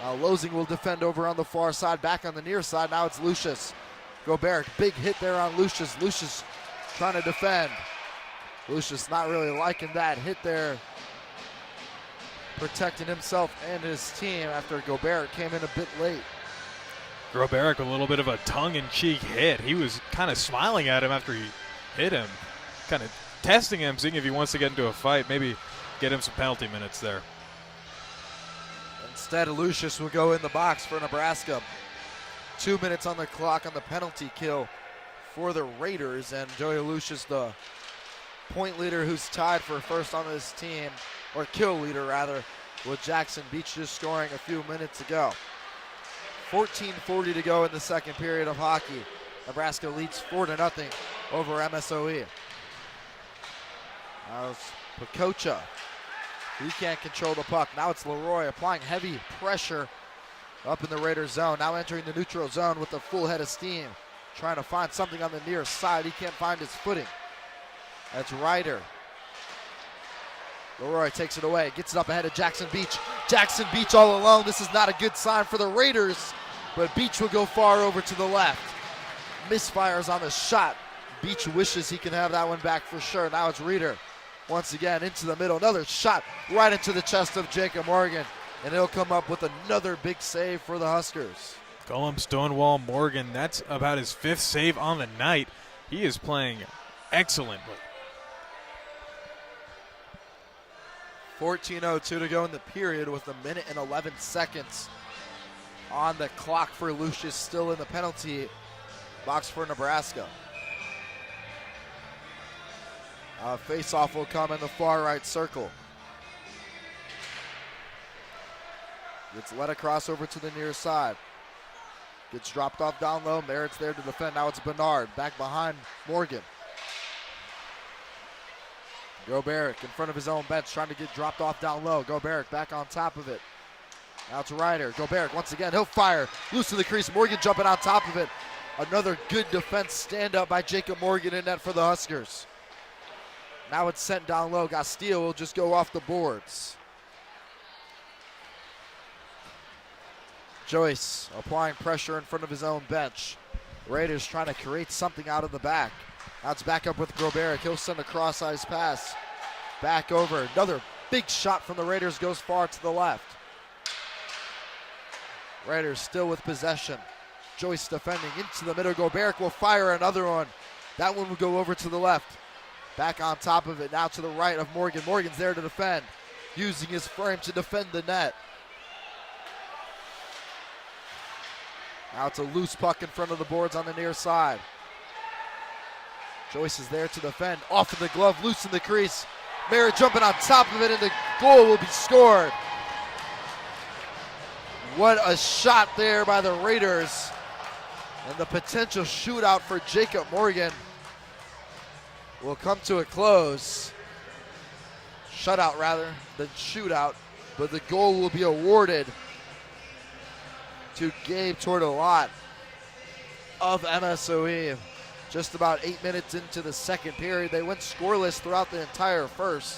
Now Losing will defend over on the far side. Back on the near side. Now it's Lucius. Goberick, big hit there on Lucius. Lucius trying to defend. Lucius not really liking that hit there. Protecting himself and his team after Goberick came in a bit late. Goberick, a little bit of a tongue-in-cheek hit. He was kind of smiling at him after he hit him. Kind of testing him, seeing if he wants to get into a fight. Maybe get him some penalty minutes there. Instead, Lucius will go in the box for Nebraska. 2 minutes on the clock on the penalty kill for the Raiders. And Joey Lucius, the point leader who's tied for first on this team, or kill leader rather, with Jackson Beach just scoring a few minutes ago. 14:40 to go in the second period of hockey. Nebraska leads 4-0 over MSOE. Now it's Pacocha. He can't control the puck. Now it's Leroy applying heavy pressure up in the Raiders zone. Now entering the neutral zone with a full head of steam. Trying to find something on the near side. He can't find his footing. That's Ryder. Leroy takes it away. Gets it up ahead of Jackson Beach. Jackson Beach all alone. This is not a good sign for the Raiders. But Beach will go far over to the left. Misfires on the shot. Beach wishes he can have that one back for sure. Now it's Reeder. Once again into the middle. Another shot right into the chest of Jacob Morgan. And he'll come up with another big save for the Huskers. Gollum Stonewall Morgan, that's about his 5th save on the night. He is playing excellently. 14:02 to go in the period with 1 minute and 11 seconds on the clock for Lucius, still in the penalty box for Nebraska. Face-off will come in the far right circle. Gets led across over to the near side. Gets dropped off down low. Merritt's there to defend. Now it's Bernard back behind Morgan. Goberick in front of his own bench trying to get dropped off down low. Goberick back on top of it. Now it's Ryder. Goberick once again. He'll fire. Loose to the crease. Morgan jumping on top of it. Another good defense stand up by Jacob Morgan in net for the Huskers. Now it's sent down low. Castillo will just go off the boards. Joyce applying pressure in front of his own bench. Raiders trying to create something out of the back. Now it's back up with Goberick. He'll send a cross-ice pass. Back over. Another big shot from the Raiders goes far to the left. Raiders still with possession. Joyce defending into the middle. Goberick will fire another one. That one will go over to the left. Back on top of it. Now to the right of Morgan. Morgan's there to defend. Using his frame to defend the net. Now it's a loose puck in front of the boards on the near side. Joyce is there to defend. Off of the glove, loose in the crease. Merritt jumping on top of it, and the goal will be scored. What a shot there by the Raiders. And the potential shootout for Jacob Morgan will come to a close. Shutout rather than shootout, but the goal will be awarded to Gabe Tortolot of MSOE. Just about 8 minutes into the second period. They went scoreless throughout the entire first,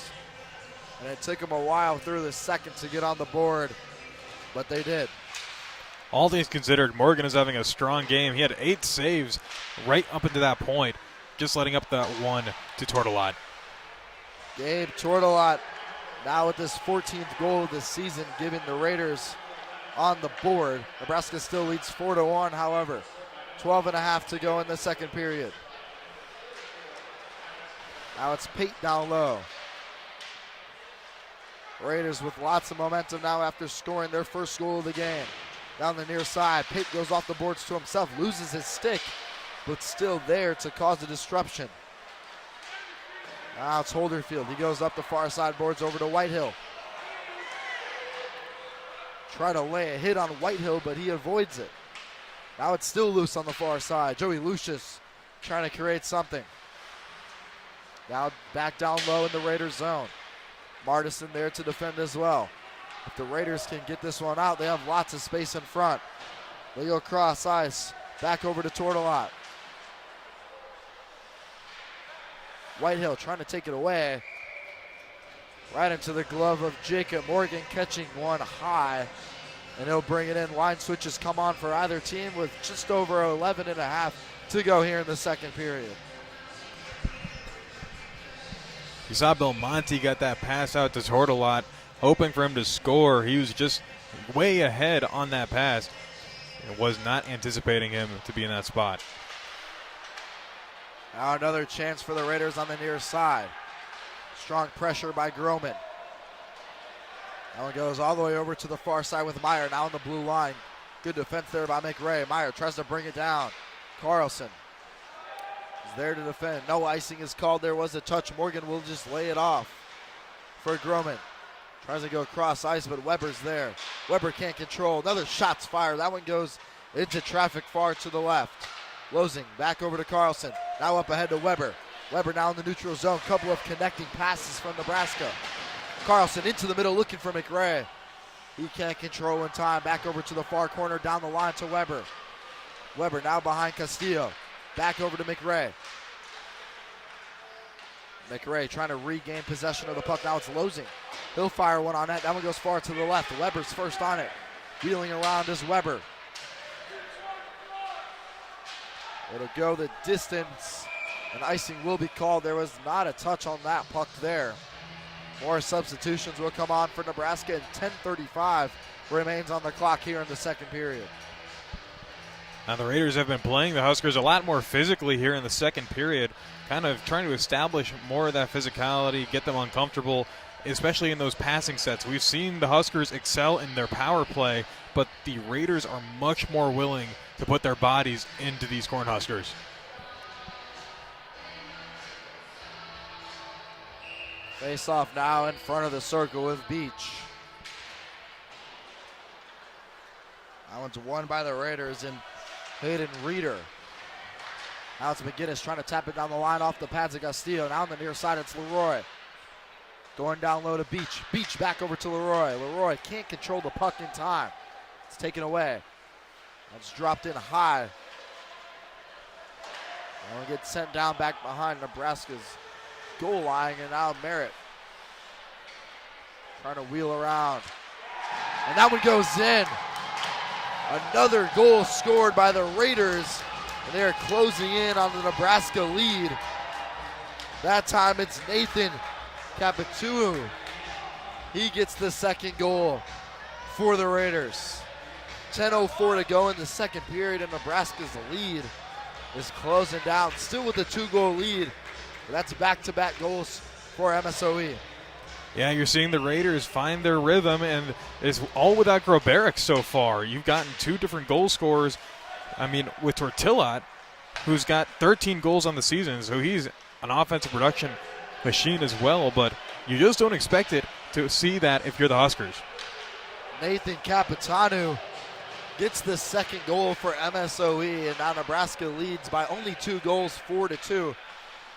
and it took them a while through the second to get on the board, but they did. All things considered, Morgan is having a strong game. He had 8 saves right up into that point, just letting up that one to Tortolot. Gabe Tortolot now with his 14th goal of the season, giving the Raiders on the board. Nebraska still leads 4-1, however. 12.5 to go in the second period. Now it's Pate down low. Raiders with lots of momentum now after scoring their first goal of the game. Down the near side, Pate goes off the boards to himself, loses his stick, but still there to cause a disruption. Now it's Holderfield. He goes up the far side boards over to Whitehill. Try to lay a hit on Whitehill, but he avoids it. Now it's still loose on the far side. Joey Lucius trying to create something. Now back down low in the Raiders zone. Martison there to defend as well. If the Raiders can get this one out, they have lots of space in front. They go cross ice. Back over to Tortolot. Whitehill trying to take it away. Right into the glove of Jacob Morgan, catching one high. And he'll bring it in. Line switches come on for either team with just over 11.5 to go here in the second period. You saw Belmonte got that pass out to Tortolot, hoping for him to score. He was just way ahead on that pass. It was not anticipating him to be in that spot. Now another chance for the Raiders on the near side. Strong pressure by Groman. That one goes all the way over to the far side with Meyer now on the blue line. Good defense there by McRae. Meyer tries to bring it down. Carlson is there to defend. No icing is called. There was a touch. Morgan will just lay it off for Groman. Tries to go across ice, but Weber's there. Weber can't control. Another shot's fired. That one goes into traffic far to the left. Losing back over to Carlson. Now up ahead to Weber. Weber now in the neutral zone. Couple of connecting passes from Nebraska. Carlson into the middle looking for McRae. He can't control in time. Back over to the far corner down the line to Weber. Weber now behind Castillo. Back over to McRae. McRae trying to regain possession of the puck. Now it's Losing. He'll fire one on that. That one goes far to the left. Weber's first on it. Wheeling around is Weber. It'll go the distance. And icing will be called. There was not a touch on that puck there. More substitutions will come on for Nebraska, and 10:35 remains on the clock here in the second period. Now the Raiders have been playing the Huskers a lot more physically here in the second period, kind of trying to establish more of that physicality, get them uncomfortable, especially in those passing sets. We've seen the Huskers excel in their power play, but the Raiders are much more willing to put their bodies into these Cornhuskers. Face off now in front of the circle with Beach. That one's won by the Raiders and Hayden Reeder. Now it's McGinnis trying to tap it down the line off the pads of Castillo. Now on the near side it's Leroy. Going down low to Beach. Beach back over to Leroy. Leroy can't control the puck in time. It's taken away. That's dropped in high. And will get sent down back behind Nebraska's goal line, and now Merritt trying to wheel around. And that one goes in. Another goal scored by the Raiders, and they're closing in on the Nebraska lead. That time it's Nathan Capitou. He gets the second goal for the Raiders. 10:04 to go in the second period, and Nebraska's lead is closing down, still with a 2-goal lead. That's back-to-back goals for MSOE. Yeah, you're seeing the Raiders find their rhythm, and it's all without Groberek so far. You've gotten 2 different goal scorers I mean, with Tortillat, who's got 13 goals on the season, so he's an offensive production machine as well, but you just don't expect it to see that if you're the Huskers. Nathan Capitanu gets the second goal for MSOE, and now Nebraska leads by only 2 goals, 4-2,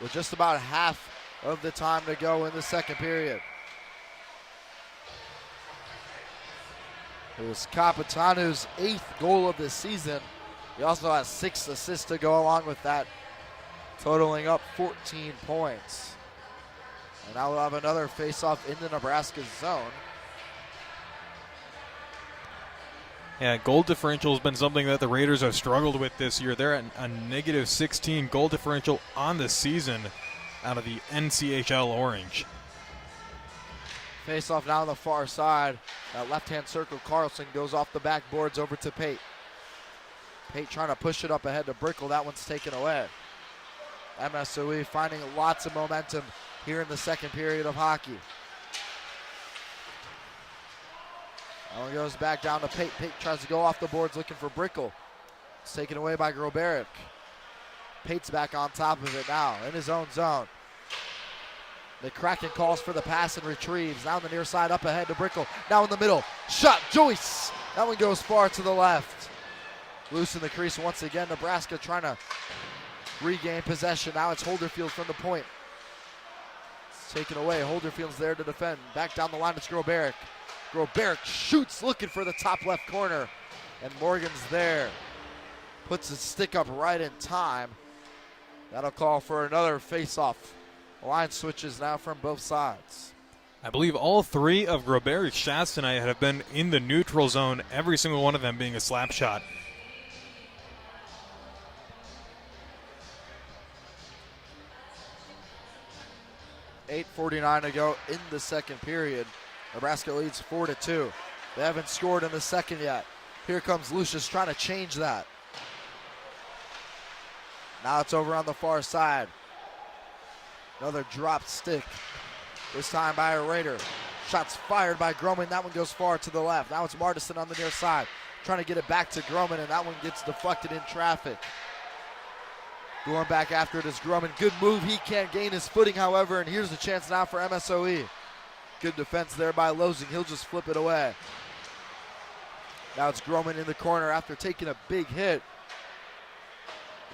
with just about half of the time to go in the second period. It was Capitanu's 8th goal of the season. He also has 6 assists to go along with that, totaling up 14 points. And now we'll have another face-off in the Nebraska zone. Yeah, goal differential has been something that the Raiders have struggled with this year. They're at a negative 16 goal differential on the season out of the NCHL Orange. Face-off now on the far side. That left-hand circle, Carlson goes off the backboards over to Pate. Pate trying to push it up ahead to Brickle. That one's taken away. MSOE finding lots of momentum here in the second period of hockey. That one goes back down to Pate. Pate tries to go off the boards looking for Brickle. It's taken away by Groberic. Pate's back on top of it now in his own zone. The Kraken calls for the pass and retrieves. Now on the near side up ahead to Brickle. Now in the middle. Shot, Joyce. That one goes far to the left. Loose in the crease once again. Nebraska trying to regain possession. Now it's Holderfield from the point. It's taken away. Holderfield's there to defend. Back down the line, it's Groberic. Groberic shoots, looking for the top left corner. And Morgan's there. Puts his stick up right in time. That'll call for another face-off. Line switches now from both sides. I believe all 3 of Groberic's shots tonight have been in the neutral zone, every single one of them being a slap shot. .8:49 to go in the second period. Nebraska leads 4-2. They haven't scored in the second yet. Here comes Lucius trying to change that. Now it's over on the far side. Another dropped stick. This time by a Raider. Shots fired by Groman. That one goes far to the left. Now it's Martison on the near side. Trying to get it back to Groman, and that one gets deflected in traffic. Going back after it is Groman. Good move. He can't gain his footing, however, and here's the chance now for MSOE. Good defense there by Losing. He'll just flip it away. Now it's Groman in the corner after taking a big hit.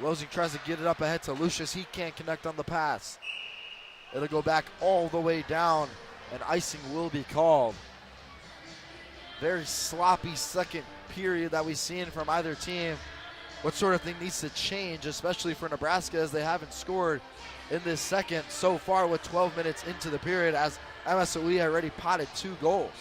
Losing tries to get it up ahead to Lucius. He can't connect on the pass. It'll go back all the way down, and icing will be called. Very sloppy second period that we've seen from either team. What sort of thing needs to change, especially for Nebraska, as they haven't scored in this second so far with 12 minutes into the period, as MSOE already potted 2 goals.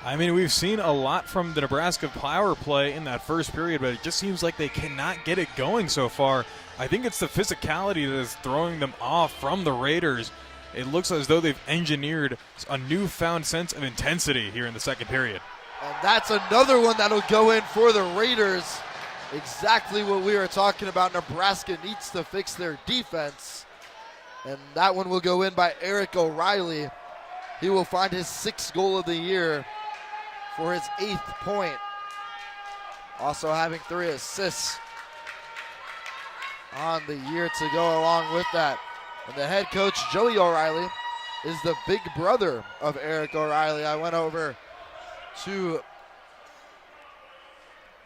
I mean, we've seen a lot from the Nebraska power play in that first period, but it just seems like they cannot get it going so far. I think it's the physicality that is throwing them off from the Raiders. It looks as though they've engineered a newfound sense of intensity here in the second period. And that's another one that'll go in for the Raiders. Exactly what we were talking about. Nebraska needs to fix their defense. And that one will go in by Eric O'Reilly. He will find his 6th goal of the year for his 8th point. Also having 3 assists on the year to go along with that. And the head coach, Joey O'Reilly, is the big brother of Eric O'Reilly. I went over to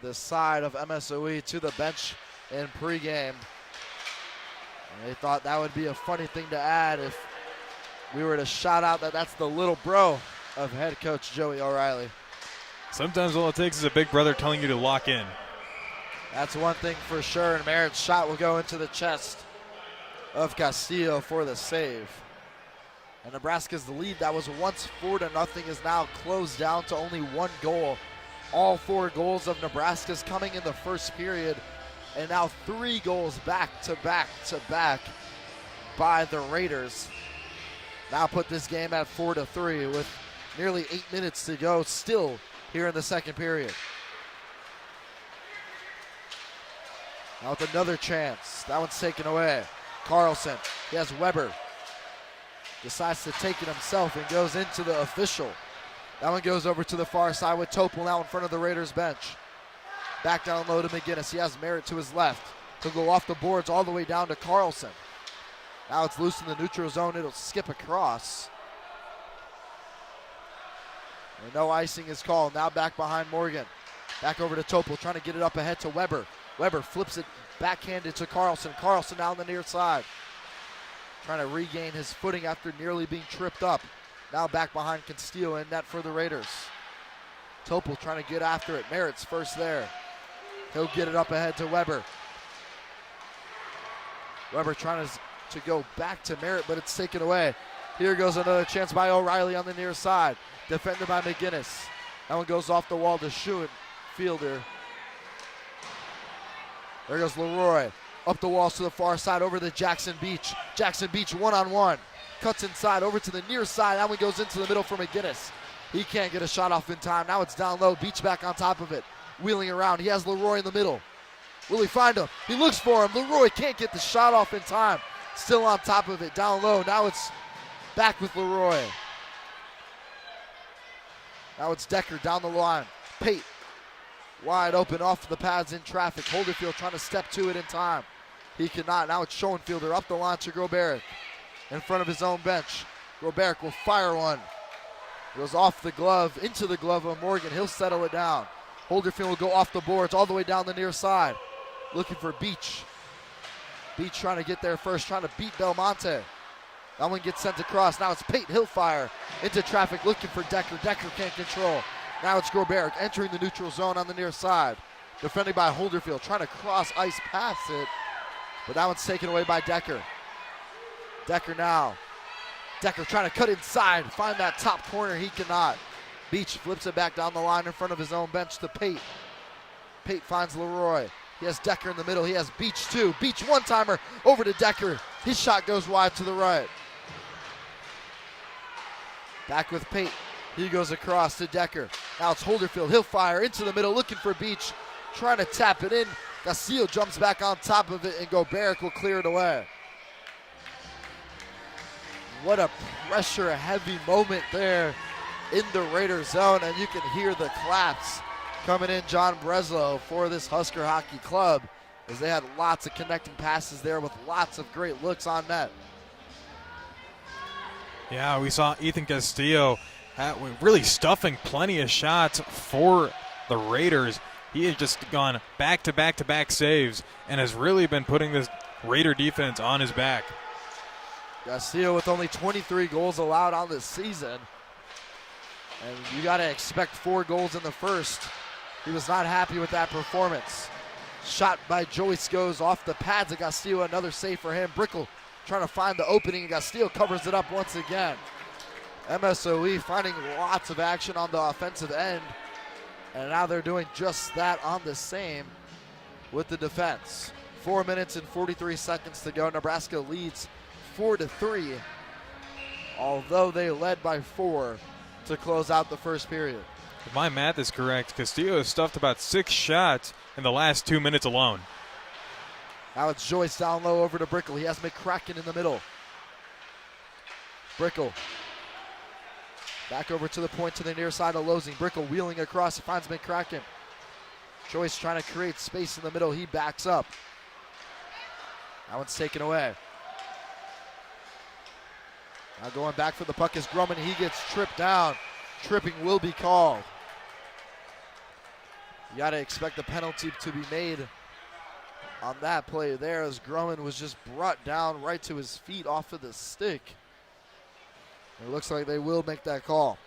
the side of MSOE to the bench in pregame. And they thought that would be a funny thing to add if we were to shout out that that's the little bro of head coach Joey O'Reilly. Sometimes all it takes is a big brother telling you to lock in. That's one thing for sure, and Merritt's shot will go into the chest of Castillo for the save. And Nebraska's lead that was once 4-0 is now closed down to only 1 goal. All 4 goals of Nebraska's coming in the first period, and now 3 goals back to back to back by the Raiders. Now put this game at 4-3 with nearly 8 minutes to go still here in the second period. Now with another chance. That one's taken away. Carlson, he has Weber. Decides to take it himself and goes into the official. That one goes over to the far side with Topol now in front of the Raiders bench. Back down low to McGinnis. He has Merritt to his left. He'll go off the boards all the way down to Carlson. Now it's loose in the neutral zone. It'll skip across. And no icing is called. Now back behind Morgan. Back over to Topol, trying to get it up ahead to Weber. Weber flips it backhanded to Carlson. Carlson down the near side. Trying to regain his footing after nearly being tripped up. Now back behind Castillo in net for the Raiders. Topol trying to get after it. Merritt's first there. He'll get it up ahead to Weber. Weber trying to go back to Merritt, but it's taken away. Here goes another chance by O'Reilly on the near side. Defended by McGinnis. That one goes off the wall to Schuin, fielder. There goes Leroy. Up the walls to the far side over to Jackson Beach. Jackson Beach one-on-one. Cuts inside over to the near side. That one goes into the middle for McGinnis. He can't get a shot off in time. Now it's down low. Beach back on top of it. Wheeling around. He has Leroy in the middle. Will he find him? He looks for him. Leroy can't get the shot off in time. Still on top of it. Down low. Now it's back with Leroy. Now it's Decker down the line. Pate wide open off the pads in traffic. Holderfield trying to step to it in time. He cannot. Now it's Schoenfielder up the line to Groberic. In front of his own bench. Groberic will fire one. Goes off the glove, into the glove of Morgan. He'll settle it down. Holderfield will go off the boards all the way down the near side. Looking for Beach. Beach trying to get there first, trying to beat Belmonte. That one gets sent across. Now it's Pate. He'll fire into traffic, looking for Decker. Decker can't control. Now it's Groberic entering the neutral zone on the near side. Defended by Holderfield, trying to cross ice past it. But that one's taken away by Decker. Decker now. Decker trying to cut inside, find that top corner. He cannot. Beach flips it back down the line in front of his own bench to Pate. Pate finds Leroy. He has Decker in the middle. He has Beach too. Beach one-timer over to Decker. His shot goes wide to the right. Back with Pate. He goes across to Decker. Now it's Holderfield. He'll fire into the middle looking for Beach. Trying to tap it in. Castillo jumps back on top of it and Groberic will clear it away. What a pressure-heavy moment there in the Raider zone, and you can hear the claps coming in John Breslow for this Husker Hockey Club as they had lots of connecting passes there with lots of great looks on net. Yeah, we saw Ethan Castillo really stuffing plenty of shots for the Raiders. He has just gone back-to-back-to-back saves and has really been putting this Raider defense on his back. Castillo with only 23 goals allowed on this season. And you got to expect 4 goals in the first. He was not happy with that performance. Shot by Joyce goes off the pads of Castillo. Another save for him. Brickell trying to find the opening. Castillo covers it up once again. MSOE finding lots of action on the offensive end. And now they're doing just that on the same with the defense. 4 minutes and 43 seconds to go. Nebraska leads 4-3, although they led by 4 to close out the first period. If my math is correct, Castillo has stuffed about 6 shots in the last 2 minutes alone. Now it's Joyce down low over to Brickell. He has McCracken in the middle. Brickell back over to the point to the near side of Losing. Brickell wheeling across. He finds McCracken. Joyce trying to create space in the middle. He backs up. That one's taken away. Now going back for the puck is Grumman. He gets tripped down. Tripping will be called. You got to expect the penalty to be made on that play there as Grumman was just brought down right to his feet off of the stick. It looks like they will make that call.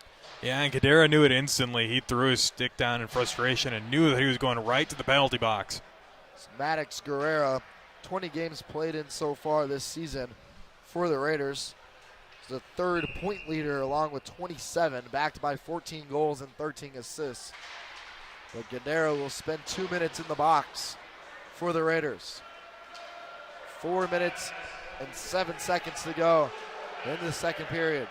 Yeah, and Kadera knew it instantly. He threw his stick down in frustration and knew that he was going right to the penalty box. It's Maddox Guerrera, 20 games played in so far this season for the Raiders. The third point leader along with 27, backed by 14 goals and 13 assists. But Guerrero will spend 2 minutes in the box for the Raiders. 4 minutes and 7 seconds to go in the second period.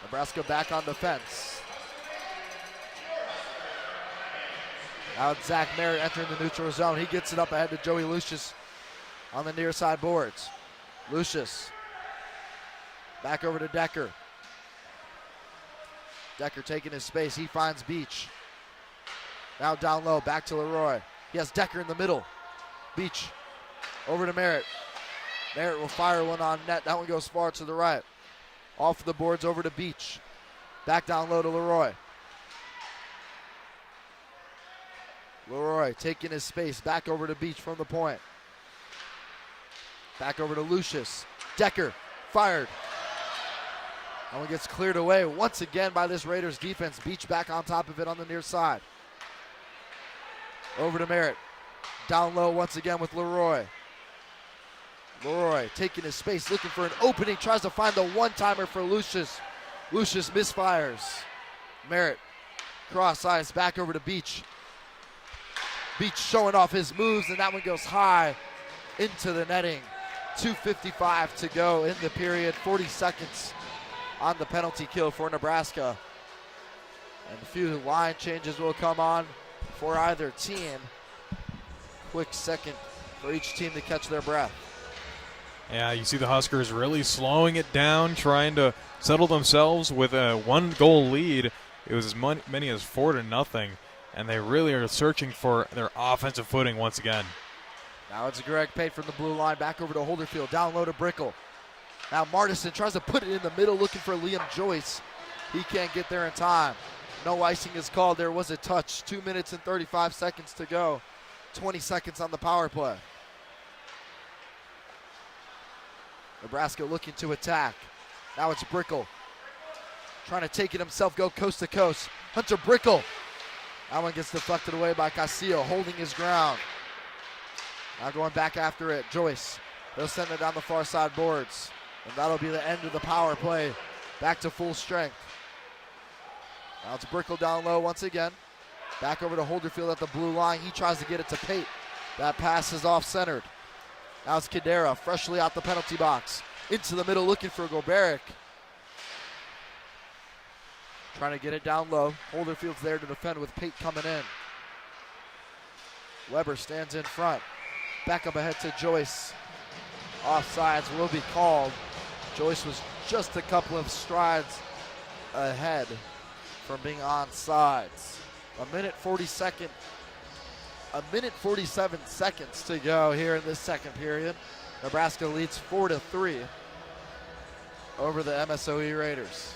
Nebraska back on defense. Now it's Zach Merritt entering the neutral zone. He gets it up ahead to Joey Lucius on the near side boards. Lucius back over to Decker. Decker taking his space. He finds Beach. Now down low, back to Leroy. He has Decker in the middle. Beach over to Merritt. Merritt will fire one on net. That one goes far to the right. Off the boards over to Beach. Back down low to Leroy. Leroy taking his space. Back over to Beach from the point. Back over to Lucius. Decker fired. That one gets cleared away once again by this Raiders defense. Beach back on top of it on the near side. Over to Merritt. Down low once again with Leroy. Leroy taking his space, looking for an opening, tries to find the one-timer for Lucius. Lucius misfires. Merritt, cross ice, back over to Beach. Beach showing off his moves, and that one goes high into the netting. 2:55 to go in the period, 40 seconds on the penalty kill for Nebraska. And a few line changes will come on for either team. Quick second for each team to catch their breath. Yeah, you see the Huskers really slowing it down, trying to settle themselves with a 1-goal lead. It was as many as 4-0, and they really are searching for their offensive footing once again. Now it's Greg Pate from the blue line, back over to Holderfield, down low to Brickle. Now Martison tries to put it in the middle, looking for Liam Joyce. He can't get there in time. No icing is called. There was a touch. 2 minutes and 35 seconds to go. 20 seconds on the power play. Nebraska looking to attack. Now it's Brickle. Trying to take it himself, go coast to coast. Hunter Brickle. That one gets deflected away by Castillo, holding his ground. Now going back after it, Joyce. They'll send it down the far side boards. And that'll be the end of the power play. Back to full strength. Now it's Brickle down low once again. Back over to Holderfield at the blue line. He tries to get it to Pate. That pass is off-centered. Now it's Cadera, freshly out the penalty box. Into the middle, looking for Goberick. Trying to get it down low. Holderfield's there to defend with Pate coming in. Weber stands in front. Back up ahead to Joyce. Offsides will be called. Joyce was just a couple of strides ahead from being onside. A minute 47 seconds to go here in this second period. Nebraska leads 4-3 over the MSOE Raiders.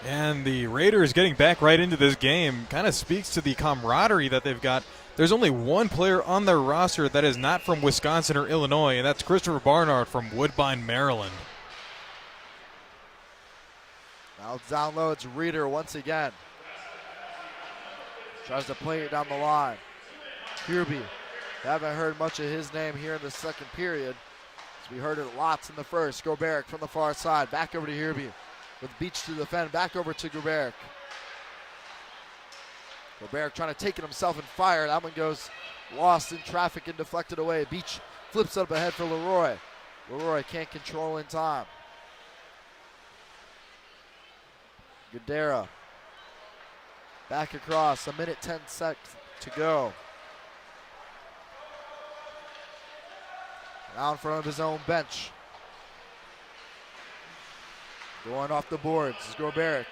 And the Raiders getting back right into this game kind of speaks to the camaraderie that they've got. There's only one player on their roster that is not from Wisconsin or Illinois, and that's Christopher Barnard from Woodbine, Maryland. Now down low, it's Reeder once again. Tries to play it down the line. Kirby, haven't heard much of his name here in the second period, as we heard it lots in the first. Goberick from the far side, back over to Hirby with Beach to defend, back over to Goberick. Goberick trying to take it himself and fire. That one goes lost in traffic and deflected away. Beach flips up ahead for Leroy. Leroy can't control in time. Gadara back across, a minute 10 seconds to go. Now in front of his own bench. Going off the boards is Goberick.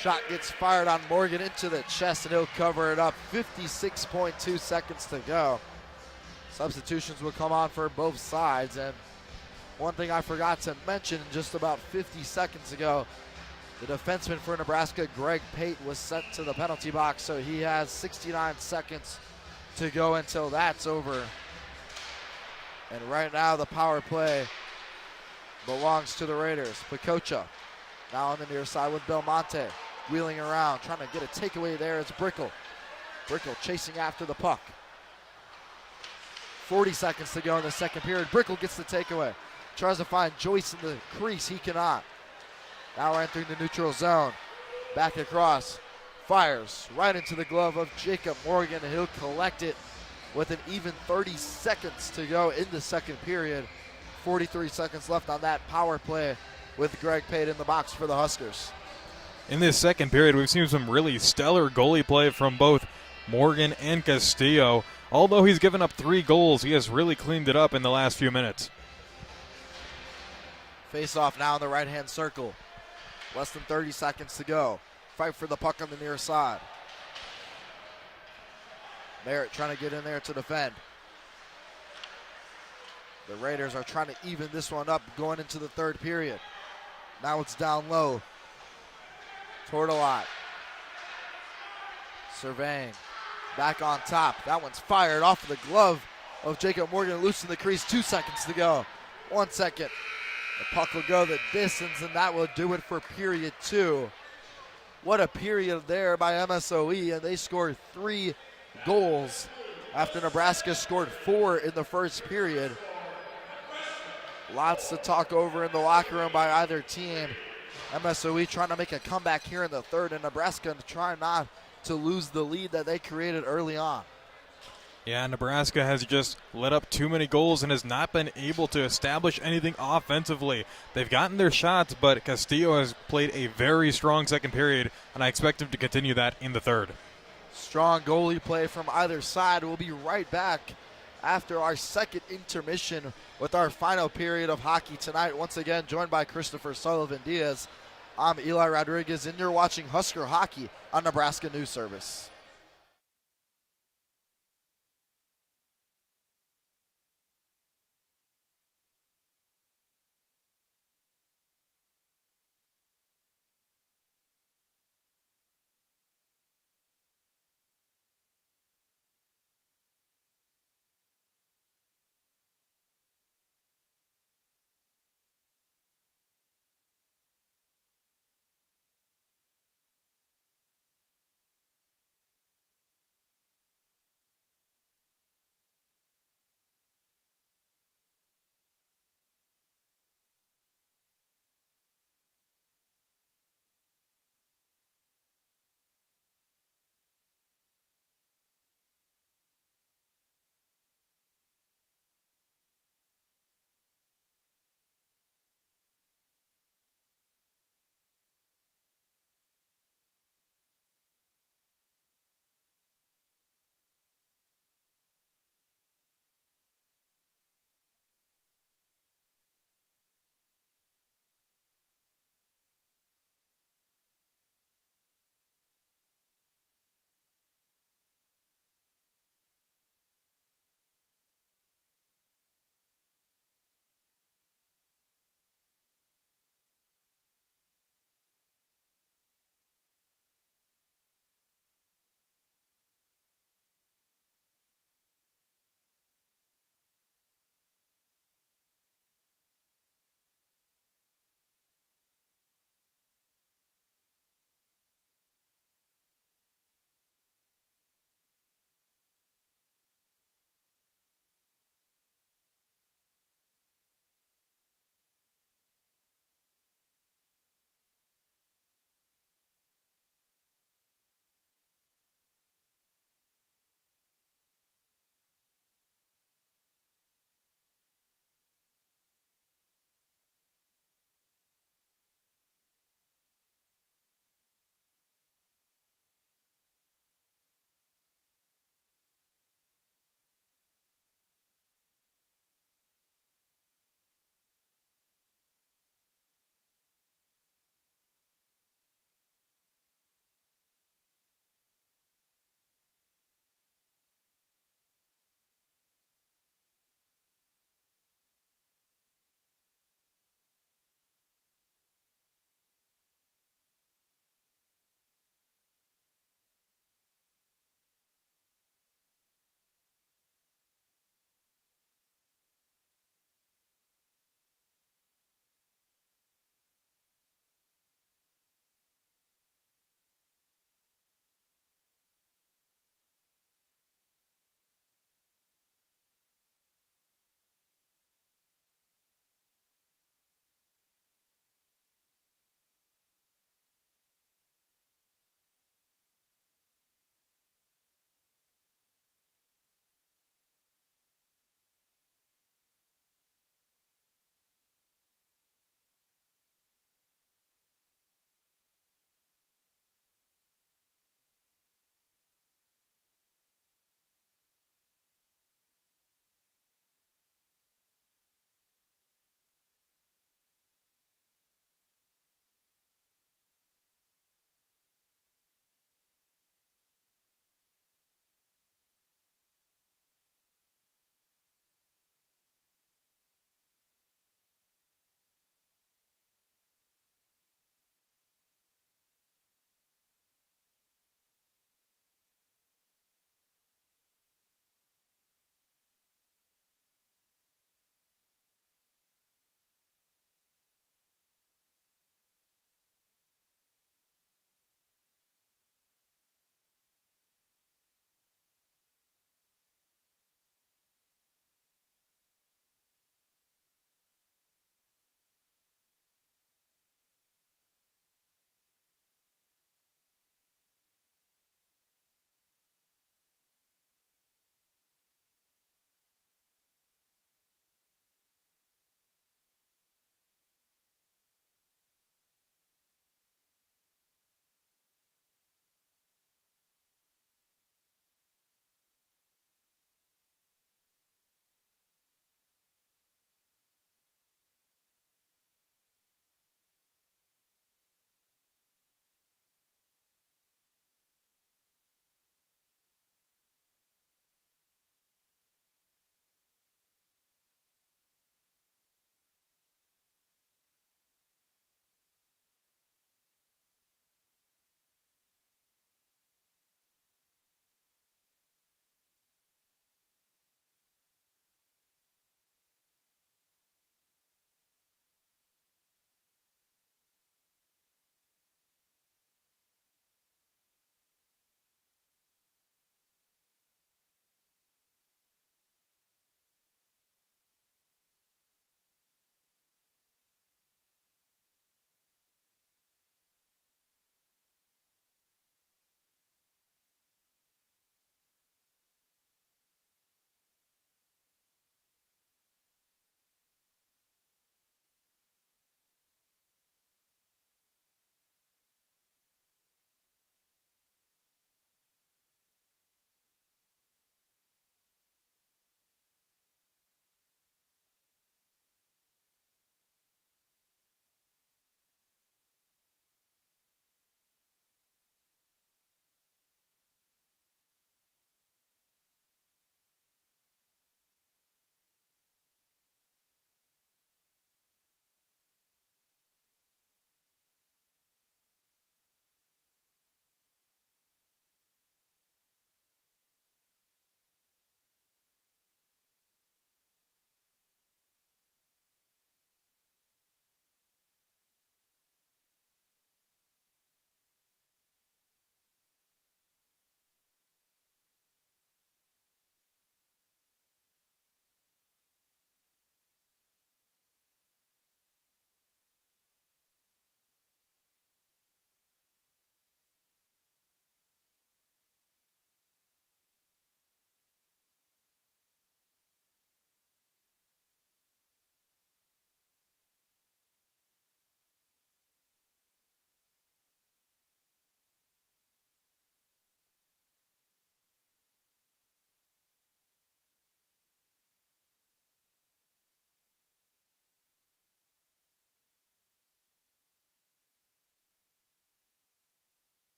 Shot gets fired on Morgan into the chest, and he'll cover it up. 56.2 seconds to go. Substitutions will come on for both sides. And one thing I forgot to mention just about 50 seconds ago, the defenseman for Nebraska, Greg Pate, was sent to the penalty box, so he has 69 seconds to go until that's over. And right now the power play belongs to the Raiders. Pacocha now on the near side with Belmonte. Wheeling around, trying to get a takeaway there. It's Brickle. Brickle chasing after the puck. 40 seconds to go in the second period. Brickle gets the takeaway. Tries to find Joyce in the crease. He cannot. Now entering the neutral zone. Back across. Fires right into the glove of Jacob Morgan. And he'll collect it with an even 30 seconds to go in the second period. 43 seconds left on that power play with Greg Pate in the box for the Huskers. In this second period, we've seen some really stellar goalie play from both Morgan and Castillo. Although he's given up 3 goals, he has really cleaned it up in the last few minutes. Face off now in the right-hand circle. Less than 30 seconds to go. fight for the puck on the near side. Merritt trying to get in there to defend. The Raiders are trying to even this one up going into the third period. Now it's down low. Tortolot. Surveying. Back on top. That one's fired off of the glove of Jacob Morgan. Loose in the crease. 2 seconds to go. 1 second. The puck will go the distance, and that will do it for period 2. What a period there by MSOE, and they scored 3 goals after Nebraska scored 4 in the first period. Lots to talk over in the locker room by either team. MSOE trying to make a comeback here in the third, and Nebraska trying not to lose the lead that they created early on. Yeah, Nebraska has just let up too many goals and has not been able to establish anything offensively. They've gotten their shots, but Castillo has played a very strong second period, and I expect him to continue that in the third. Strong goalie play from either side. We'll be right back after our second intermission with our final period of hockey tonight. Once again, joined by Christopher Sullivan Diaz. I'm Eli Rodriguez, and you're watching Husker Hockey on Nebraska News Service.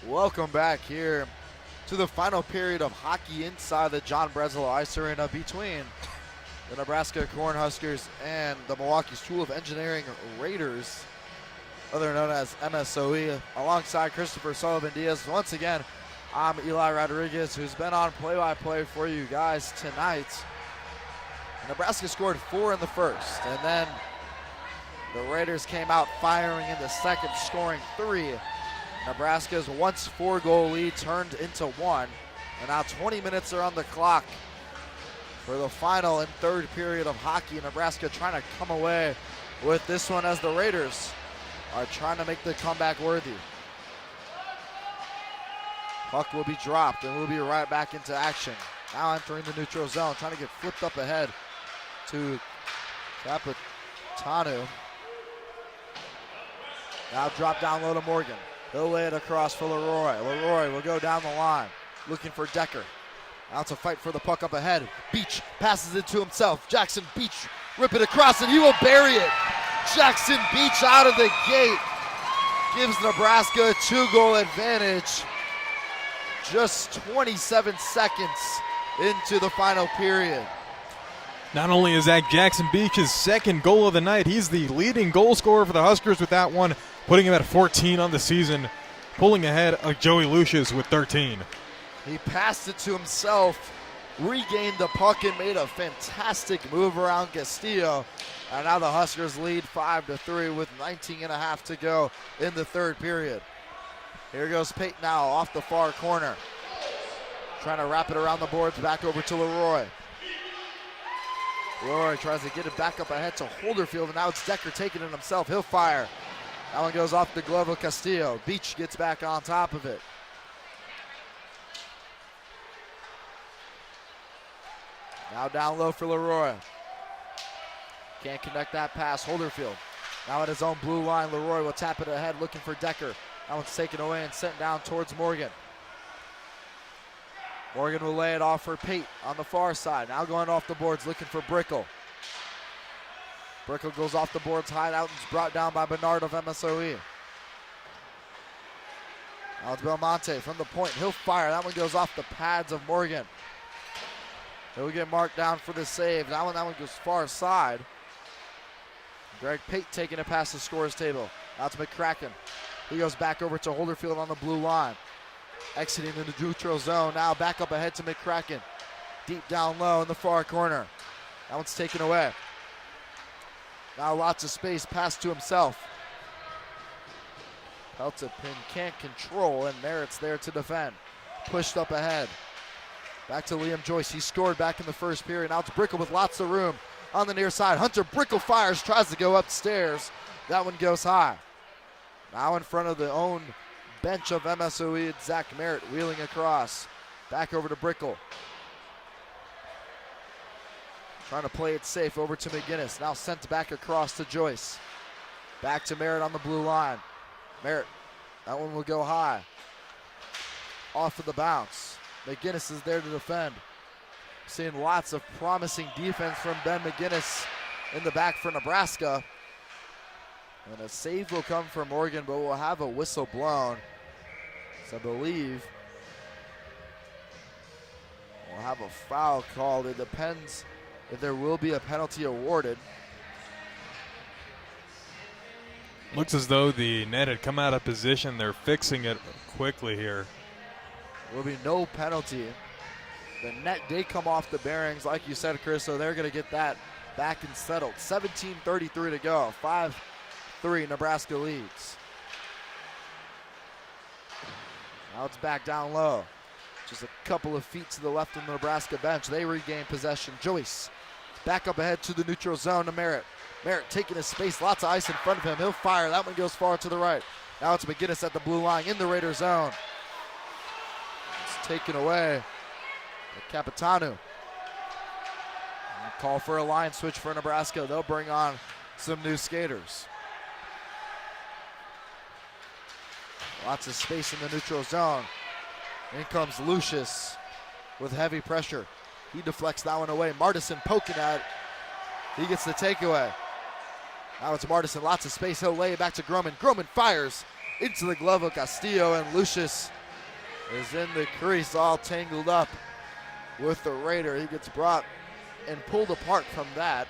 Welcome back here to the final period of hockey inside the John Breslin Ice Arena between the Nebraska Cornhuskers and the Milwaukee School of Engineering Raiders, other known as MSOE, alongside Christopher Sullivan Diaz. Once again, I'm Eli Rodriguez, who's been on play-by-play for you guys tonight. Nebraska scored 4 in the first, and then the Raiders came out firing in the second, scoring 3. Nebraska's once 4-goal lead turned into 1, and now 20 minutes are on the clock for the final and third period of hockey. Nebraska trying to come away with this one as the Raiders are trying to make the comeback worthy. Puck will be dropped, and we'll be right back into action. Now entering the neutral zone, trying to get flipped up ahead to Capitano. Now drop down low to Morgan. He'll lay it across for Leroy. Leroy will go down the line, looking for Decker. Now it's a fight for the puck up ahead. Beach passes it to himself. Jackson Beach rip it across, and he will bury it. Jackson Beach out of the gate gives Nebraska a 2-goal advantage. Just 27 seconds into the final period. Not only is that Jackson Beach's second goal of the night, he's the leading goal scorer for the Huskers with that one, putting him at 14 on the season, pulling ahead of Joey Lucius with 13. He passed it to himself, regained the puck, and made a fantastic move around Castillo. And now the Huskers lead 5-3 with 19.5 to go in the third period. Here goes Pate now off the far corner. Trying to wrap it around the boards, back over to Leroy. Leroy tries to get it back up ahead to Holderfield, and now it's Decker taking it himself. He'll fire. That one goes off the glove of Castillo. Beach gets back on top of it. Now down low for Leroy. Can't connect that pass. Holderfield now at his own blue line. Leroy will tap it ahead, looking for Decker. That one's taken away and sent down towards Morgan. Morgan will lay it off for Pate on the far side. Now going off the boards, looking for Brickle. Brickle goes off the boards high out and is brought down by Bernard of MSOE. Now it's Belmonte from the point. He'll fire. That one goes off the pads of Morgan. He'll get marked down for the save. That one goes far side. Greg Pate taking it past the scorer's table. Now it's McCracken. He goes back over to Holderfield on the blue line. Exiting into the neutral zone. Now back up ahead to McCracken. Deep down low in the far corner. That one's taken away. Now lots of space, pass to himself. Peltapin can't control, and Merritt's there to defend. Pushed up ahead. Back to Liam Joyce. He scored back in the first period. Now it's Brickle with lots of room on the near side. Hunter Brickle fires, tries to go upstairs. That one goes high. Now in front of the own bench of MSOE, it's Zach Merritt wheeling across. Back over to Brickle. Trying to play it safe over to McGinnis. Now sent back across to Joyce. Back to Merritt on the blue line. Merritt, that one will go high. Off of the bounce. McGinnis is there to defend. Seeing lots of promising defense from Ben McGinnis in the back for Nebraska. And a save will come from Morgan, but we'll have a whistle blown. So I believe we'll have a foul called. It depends if there will be a penalty awarded. Looks as though the net had come out of position. They're fixing it quickly here. Will be no penalty. The net did come off the bearings, like you said, Chris, so they're going to get that back and settled. 17:33 to go. 5-3 Nebraska leads. Now it's back down low. Just a couple of feet to the left of the Nebraska bench. They regain possession. Joyce back up ahead to the neutral zone to Merritt. Merritt taking his space. Lots of ice in front of him. He'll fire. That one goes far to the right. Now it's McGinnis at the blue line in the Raider zone. It's taken away. Capitano. Call for a line switch for Nebraska. They'll bring on some new skaters. Lots of space in the neutral zone. In comes Lucius with heavy pressure. He deflects that one away. Martison poking at it. He gets the takeaway. Now it's Martison, lots of space. He'll lay it back to Groman. Groman fires. into the glove of Castillo, and Lucius is in the crease all tangled up with the Raider. He gets brought and pulled apart from that.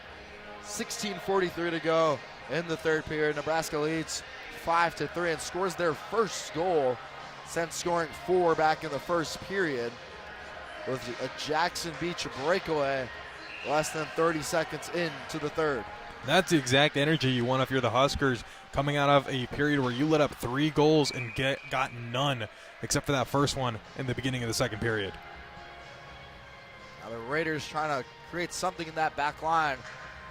16:43 to go in the third period. Nebraska leads 5-3 and scores their first goal since scoring 4 back in the first period with a Jackson Beach breakaway less than 30 seconds into the third. That's the exact energy you want if you're the Huskers, coming out of a period where you let up 3 goals and got none except for that first one in the beginning of the second period. Now the Raiders trying to create something in that back line.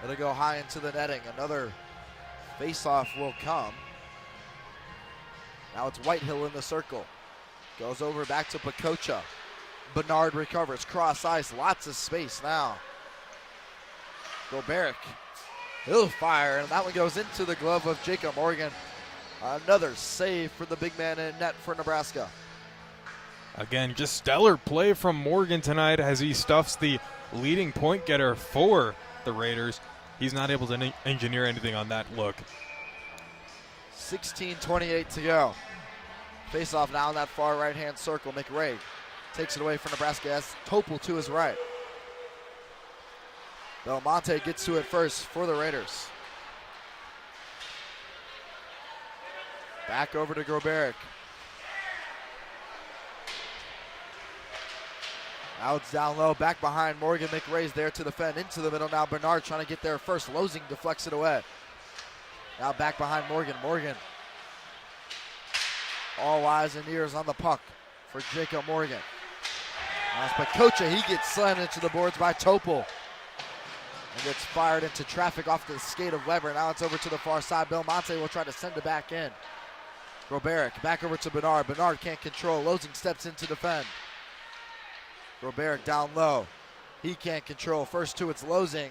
It'll go high into the netting. Another face-off will come. Now it's Whitehill in the circle. Goes over back to Pacocha. Bernard recovers, cross ice, lots of space now. Goberick, he'll fire, and that one goes into the glove of Jacob Morgan. Another save for the big man in net for Nebraska. Again, just stellar play from Morgan tonight as he stuffs the leading point getter for the Raiders. He's not able to engineer anything on that look. 16:28 to go. Face off now in that far right-hand circle. McRae takes it away from Nebraska as Topel to his right. Belmonte gets to it first for the Raiders. Back over to Goberick. Now it's down low, back behind Morgan. McRae's there to defend, into the middle now. Bernard trying to get there first. Losing deflects it away. Now back behind Morgan. Morgan. All eyes and ears on the puck for Jacob Morgan. That's Pacocha. He gets slammed into the boards by Topel. And gets fired into traffic off the skate of Weber. Now it's over to the far side. Belmonte will try to send it back in. Goberick back over to Bernard. Bernard can't control. Losing steps in to defend. Goberick down low. He can't control. First two, it's Losing.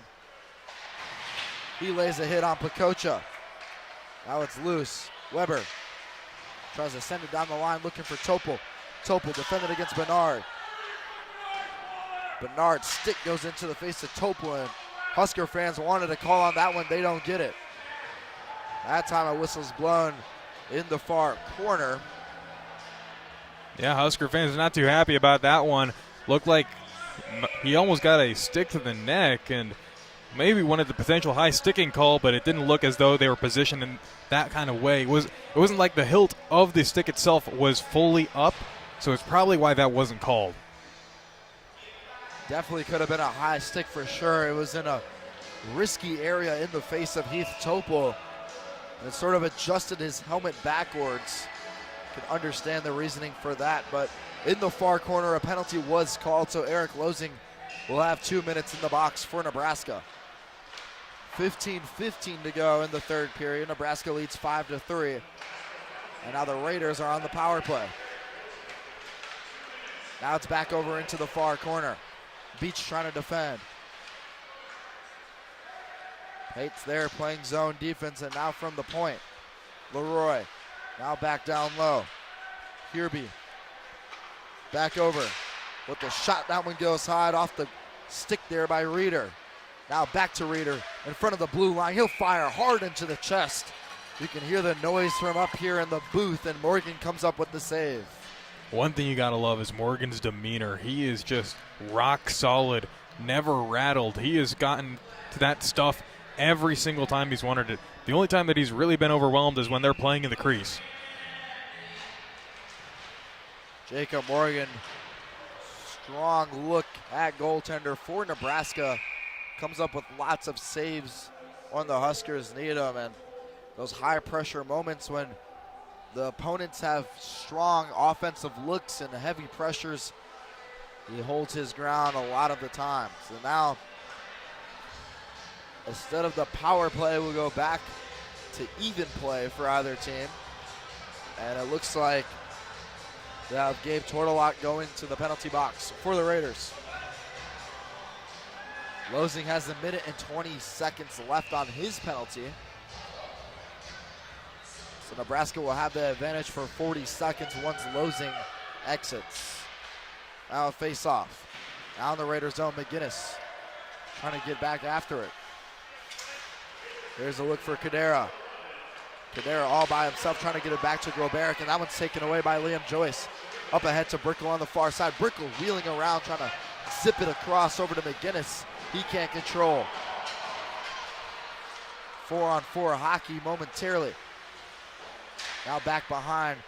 He lays a hit on Pacocha. Now it's loose. Weber tries to send it down the line looking for Topel. Topel defended against Bernard. Bernard's stick goes into the face of Topel, and Husker fans wanted a call on that one. They don't get it. That time a whistle's blown in the far corner. Yeah, Husker fans are not too happy about that one. Looked like he almost got a stick to the neck and maybe wanted the potential high sticking call, but it didn't look as though they were positioned in that kind of way. It wasn't like the hilt of the stick itself was fully up, so it's probably why that wasn't called. Definitely could have been a high stick for sure. It was in a risky area in the face of Heath Topel. And it sort of adjusted his helmet backwards. Can understand the reasoning for that, but in the far corner, a penalty was called, so Eric Losing will have 2 minutes in the box for Nebraska. 15:15 to go in the third period. Nebraska leads 5-3. And now the Raiders are on the power play. Now it's back over into the far corner. Beach trying to defend. Pate's there playing zone defense, and now from the point, Leroy. Now back down low. Hirby. Back over with the shot. That one goes high off the stick there by Reeder. Now back to Reeder in front of the blue line. He'll fire hard into the chest. You can hear the noise from up here in the booth, and Morgan comes up with the save. One thing you got to love is Morgan's demeanor. He is just rock solid, never rattled. He has gotten to that stuff every single time he's wanted it. The only time that he's really been overwhelmed is when they're playing in the crease. Jacob Morgan, strong look at goaltender for Nebraska. Comes up with lots of saves when the Huskers need them, and those high pressure moments when the opponents have strong offensive looks and heavy pressures, he holds his ground a lot of the time. So now, instead of the power play, we'll go back to even play for either team. And it looks like they have Gabe Tortolak going to the penalty box for the Raiders. Losing has a minute and 20 seconds left on his penalty. So Nebraska will have the advantage for 40 seconds once Losing exits. Now a face-off. Now in the Raiders zone, McGinnis trying to get back after it. Here's a look for Cadera. Cadera all by himself trying to get it back to Groberic, and that one's taken away by Liam Joyce. Up ahead to Brickle on the far side. Brickle wheeling around trying to zip it across over to McGinnis. He can't control. 4-on-4 hockey momentarily. Now back behind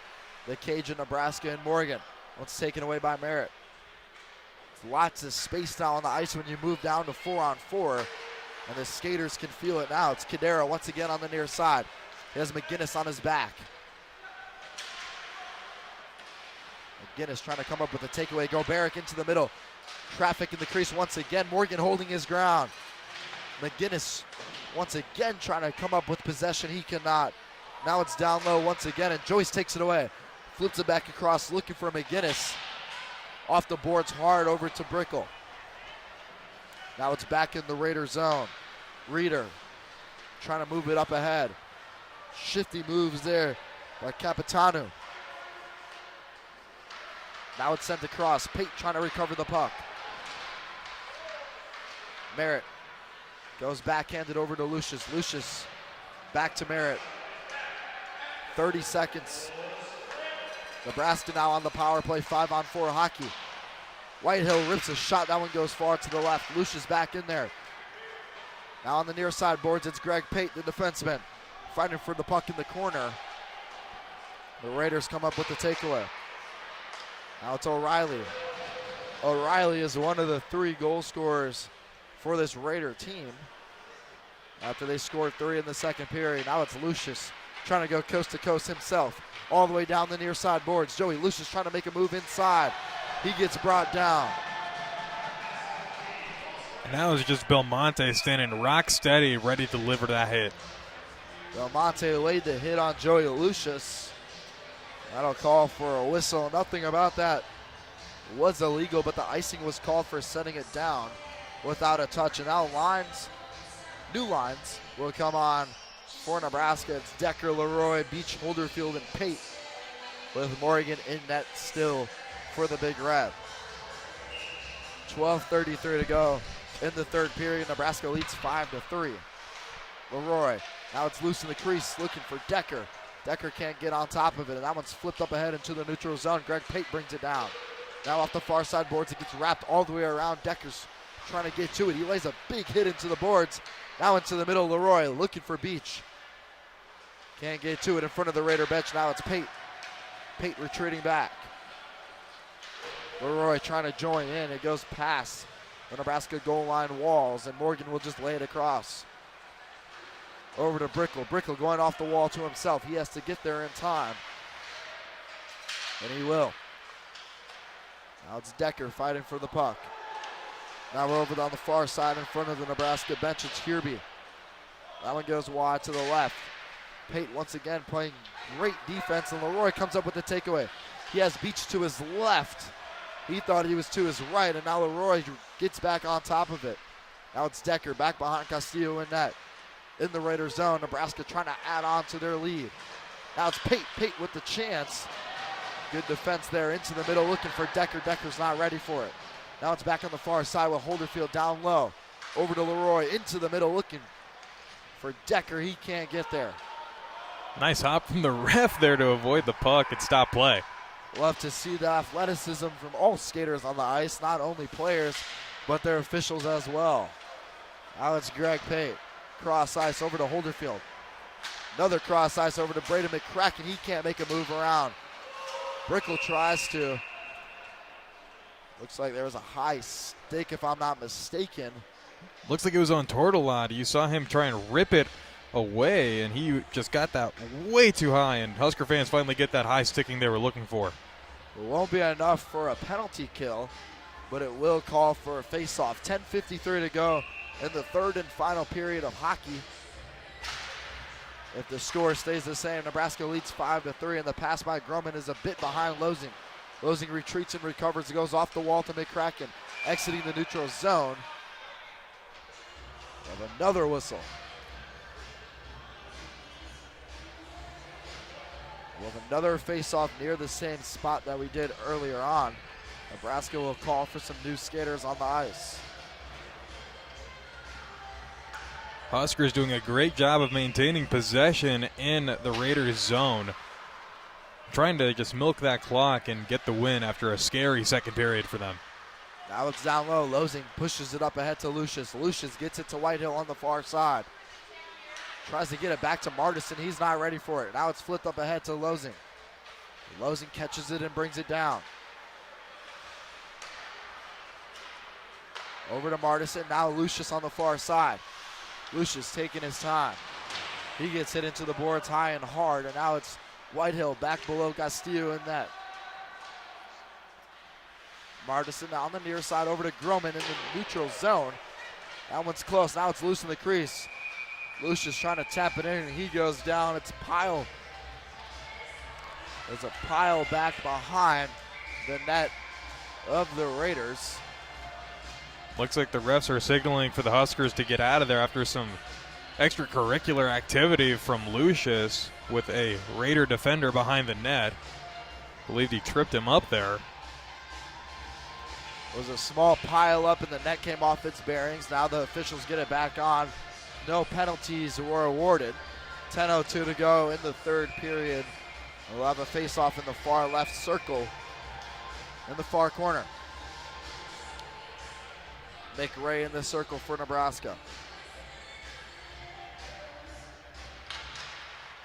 the cage of Nebraska and Morgan. One's taken away by Merritt. Lots of space now on the ice when you move down to 4-on-4, and the skaters can feel it now. It's Cadera once again on the near side. He has McGinnis on his back. McGinnis trying to come up with a takeaway. Groberic into the middle. Traffic in the crease once again. Morgan holding his ground. McGinnis once again trying to come up with possession. He cannot. Now it's down low once again, and Joyce takes it away. Flips it back across, looking for McGinnis. Off the boards hard over to Brickle. Now it's back in the Raider zone. Reeder trying to move it up ahead. Shifty moves there by Capitano. Now it's sent across. Pate trying to recover the puck. Merritt goes backhanded over to Lucius. Lucius back to Merritt. 30 seconds. Nebraska now on the power play, 5-on-4 hockey. Whitehill rips a shot. That one goes far to the left. Lucius back in there. Now on the near side boards, it's Greg Pate, the defenseman, fighting for the puck in the corner. The Raiders come up with the takeaway. Now it's O'Reilly. O'Reilly is one of the 3 goal scorers for this Raider team after they scored 3 in the second period. Now it's Lucius trying to go coast to coast himself, all the way down the near side boards. Joey Lucius trying to make a move inside. He gets brought down. And that was just Belmonte standing rock steady, ready to deliver that hit. Belmonte laid the hit on Joey Lucius. That'll call for a whistle. Nothing about that was illegal, but the icing was called for setting it down without a touch. And now new lines will come on for Nebraska. It's Decker, Leroy, Beach, Holderfield, and Pate, with Morgan in net still for the Big Red. 12:33 to go in the third period. Nebraska leads 5-3. Leroy, now it's loose in the crease, looking for Decker. Decker can't get on top of it, and that one's flipped up ahead into the neutral zone. Greg Pate brings it down. Now off the far side boards, it gets wrapped all the way around. Decker's trying to get to it. He lays a big hit into the boards. Now into the middle, Leroy looking for Beach. Can't get to it in front of the Raider bench. Now it's Pate. Pate retreating back. Leroy trying to join in. It goes past the Nebraska goal line walls, and Morgan will just lay it across. Over to Brickle. Brickle going off the wall to himself. He has to get there in time, and he will. Now it's Decker fighting for the puck. Now we're over on the far side in front of the Nebraska bench. It's Hirby. That one goes wide to the left. Pate once again playing great defense, and Leroy comes up with the takeaway. He has Beach to his left. He thought he was to his right, and now Leroy gets back on top of it. Now it's Decker back behind Castillo in net. In the Raider zone, Nebraska trying to add on to their lead. Now it's Pate. Pate with the chance. Good defense there into the middle, looking for Decker. Decker's not ready for it. Now it's back on the far side with Holderfield down low. Over to Leroy, into the middle, looking for Decker. He can't get there. Nice hop from the ref there to avoid the puck and stop play. Love to see the athleticism from all skaters on the ice, not only players, but their officials as well. Now it's Greg Pate. Cross ice over to Holderfield. Another cross ice over to Braden McCracken. He can't make a move around. Brickle tries to. Looks like there was a high stick, if I'm not mistaken. Looks like it was on Tortolot. You saw him try and rip it away, and he just got that way too high, and Husker fans finally get that high sticking they were looking for. It won't be enough for a penalty kill, but it will call for a face-off. 10:53 to go in the third and final period of hockey. If the score stays the same, Nebraska leads 5-3, and the pass by Grumman is a bit behind Losing. Losing retreats and recovers. It goes off the wall to McCracken, exiting the neutral zone. We have another whistle. We'll have another face-off near the same spot that we did earlier on. Nebraska will call for some new skaters on the ice. Huskers doing a great job of maintaining possession in the Raiders' zone. Trying to just milk that clock and get the win after a scary second period for them. Now it's down low. Losing pushes it up ahead to Lucius. Lucius gets it to Whitehill on the far side. Tries to get it back to Martison. He's not ready for it. Now it's flipped up ahead to Losing. Losing catches it and brings it down. Over to Martison. Now Lucius on the far side. Lucius taking his time. He gets hit into the boards high and hard, and now it's Whitehill back below Castillo in that. Martison on the near side over to Groman in the neutral zone. That one's close. Now it's loose in the crease. Lucius trying to tap it in, and he goes down. It's Pyle. There's a Pyle back behind the net of the Raiders. Looks like the refs are signaling for the Huskers to get out of there after some extracurricular activity from Lucius with a Raider defender behind the net. Believed he tripped him up there. It was a small pile up and the net came off its bearings. Now the officials get it back on. No penalties were awarded. 10:02 to go in the third period. We'll have a face-off in the far left circle in the far corner. McRae in the circle for Nebraska.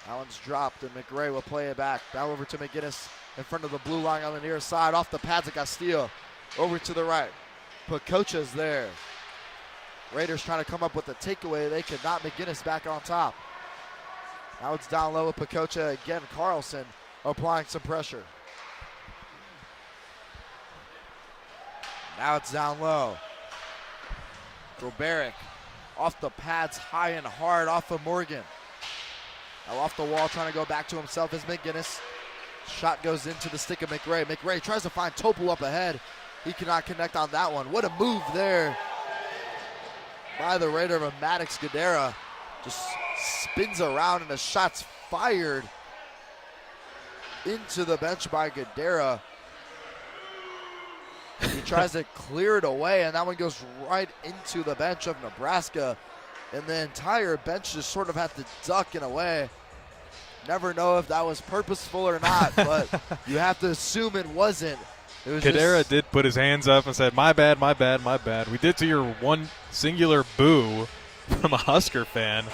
That one's dropped, and McRae will play it back. Now over to McGinnis in front of the blue line on the near side. Off the pads of Castillo. Over to the right. Pacocha's there. Raiders trying to come up with a takeaway. They could not. McGinnis back on top. Now it's down low with Pacocha again. Carlson applying some pressure. Now it's down low. Groberic off the pads high and hard off of Morgan. Now off the wall trying to go back to himself is McGinnis. Shot goes into the stick of McRae. McRae tries to find Topol up ahead. He cannot connect on that one. What a move there by the Raider of Maddox Gadara. Just spins around and the shot's fired into the bench by Gadara. He tries to clear it away, and that one goes right into the bench of Nebraska. And the entire bench just sort of had to duck in a way. Never know if that was purposeful or not, but you have to assume it wasn't. It was Kadera did put his hands up and said, my bad, my bad, my bad. We did to your one singular boo from a Husker fan.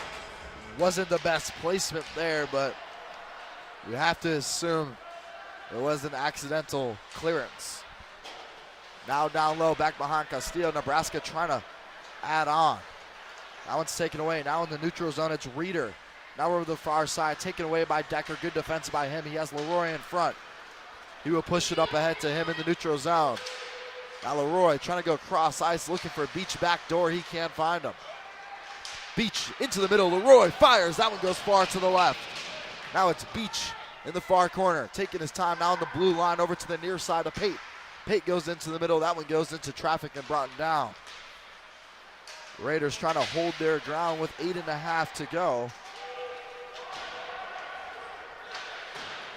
Wasn't the best placement there, but you have to assume it was an accidental clearance. Now down low, back behind Castillo. Nebraska trying to add on. That one's taken away. Now in the neutral zone, it's Reeder. Now over the far side, taken away by Decker. Good defense by him. He has Leroy in front. He will push it up ahead to him in the neutral zone. Now Leroy trying to go cross ice, looking for Beach back door. He can't find him. Beach into the middle. Leroy fires. That one goes far to the left. Now it's Beach in the far corner, taking his time now on the blue line over to the near side of Pate. Pate goes into the middle. That one goes into traffic and brought him down. Raiders trying to hold their ground with 8.5 to go.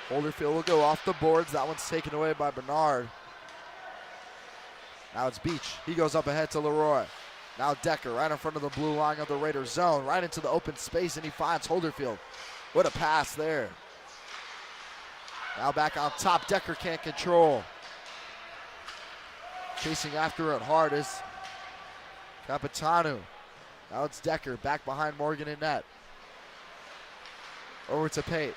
Holderfield will go off the boards. That one's taken away by Bernard. Now it's Beach. He goes up ahead to Leroy. Now Decker right in front of the blue line of the Raiders zone, right into the open space, and he finds Holderfield. What a pass there. Now back on top. Decker can't control. Chasing after it hard is Capitano. Now it's Decker back behind Morgan in net. Over to Pate.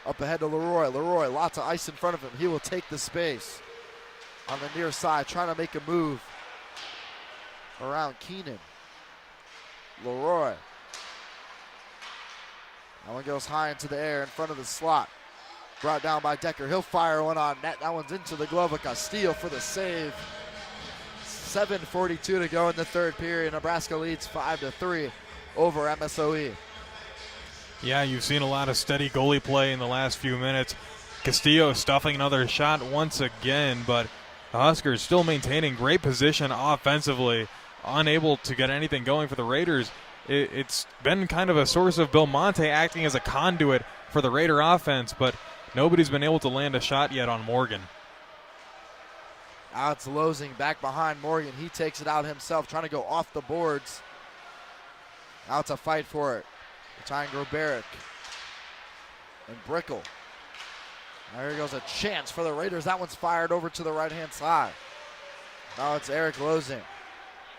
Up ahead to Leroy. Leroy, lots of ice in front of him. He will take the space. On the near side, trying to make a move around Keenan. Leroy. That one goes high into the air in front of the slot. Brought down by Decker. He'll fire one on net. That one's into the glove of Castillo for the save. 7:42 to go in the third period. Nebraska leads 5-3 over MSOE. Yeah, you've seen a lot of steady goalie play in the last few minutes. Castillo stuffing another shot once again, but the Huskers still maintaining great position offensively, unable to get anything going for the Raiders. It's been kind of a source of Belmonte acting as a conduit for the Raider offense, but nobody's been able to land a shot yet on Morgan. Now it's Losing back behind Morgan. He takes it out himself, trying to go off the boards. Now it's a fight for it. Tying Groberic and Brickle. There goes a chance for the Raiders. That one's fired over to the right-hand side. Now it's Eric Losing.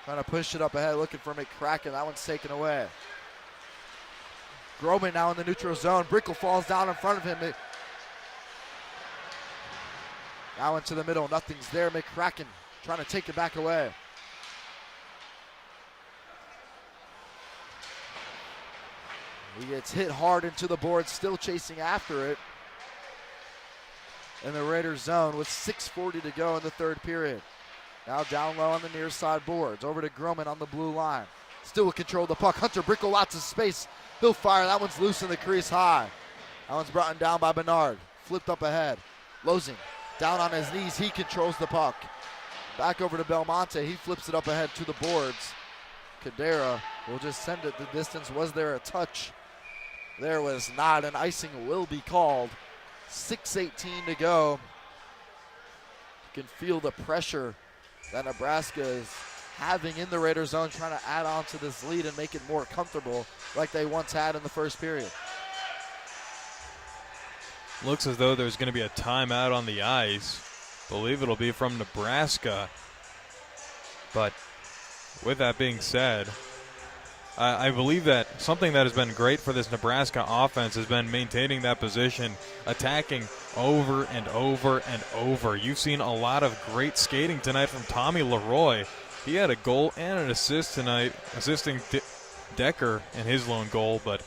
Trying to push it up ahead, looking for McCracken. That one's taken away. Groban now in the neutral zone. Brickle falls down in front of him. Now into the middle. Nothing's there. McCracken trying to take it back away. He gets hit hard into the board, still chasing after it in the Raiders zone with 6:40 to go in the third period. Now down low on the near side boards. Over to Groman on the blue line. Still with control of the puck. Hunter Brickle, lots of space. He'll fire. That one's loose in the crease high. That one's brought down by Bernard. Flipped up ahead. Losing down on his knees. He controls the puck. Back over to Belmonte. He flips it up ahead to the boards. Cadera will just send it the distance. Was there a touch? There was not. An icing will be called. 6:18 to go. You can feel the pressure that Nebraska is having in the Raiders zone, trying to add on to this lead and make it more comfortable like they once had in the first period. Looks as though there's going to be a timeout on the ice. Believe it'll be from Nebraska. But with that being said, I believe that something that has been great for this Nebraska offense has been maintaining that position, attacking over and over and over. You've seen a lot of great skating tonight from Tommy Leroy. He had a goal and an assist tonight, assisting Decker in his lone goal. But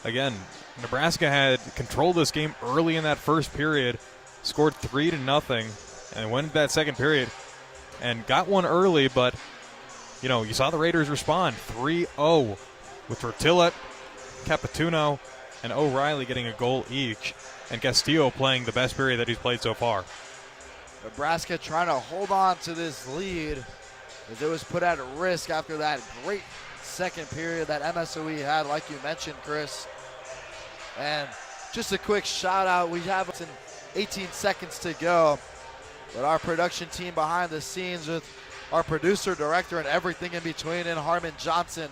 again, Nebraska had controlled this game early in that first period, scored 3-0, and went into that second period and got one early, but you know, you saw the Raiders respond 3-0 with Tortilla, Capituno, and O'Reilly getting a goal each, and Castillo playing the best period that he's played so far. Nebraska trying to hold on to this lead as it was put at risk after that great second period that MSOE had, like you mentioned, Chris. And just a quick shout out, we have 18 seconds to go, but our production team behind the scenes with our producer, director, and everything in between, and Harmon Johnson,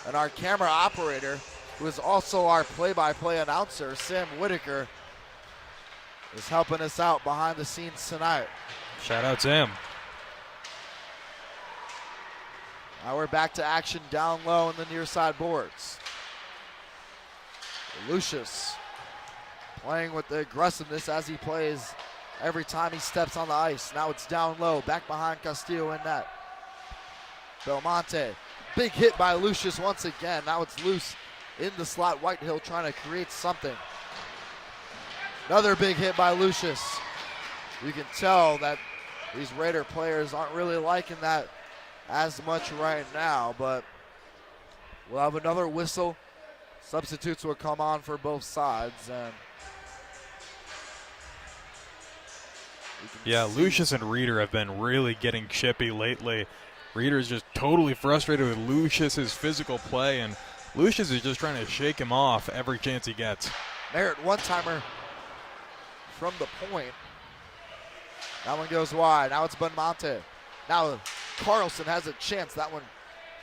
and our camera operator, who is also our play-by-play announcer, Sam Whitaker, is helping us out behind the scenes tonight. Shout out Sam. Now we're back to action down low in the near side boards. Lucius playing with the aggressiveness as he plays every time he steps on the ice. Now it's down low, back behind Castillo in net. Belmonte, big hit by Lucius once again. Now it's loose in the slot. Whitehill trying to create something. Another big hit by Lucius. You can tell that these Raider players aren't really liking that as much right now, but we'll have another whistle. Substitutes will come on for both sides, and yeah, Lucius and Reeder have been really getting chippy lately. Reeder's just totally frustrated with Lucius's physical play, and Lucius is just trying to shake him off every chance he gets. Merritt one-timer from the point. That one goes wide. Now it's Belmonte. Now Carlson has a chance. That one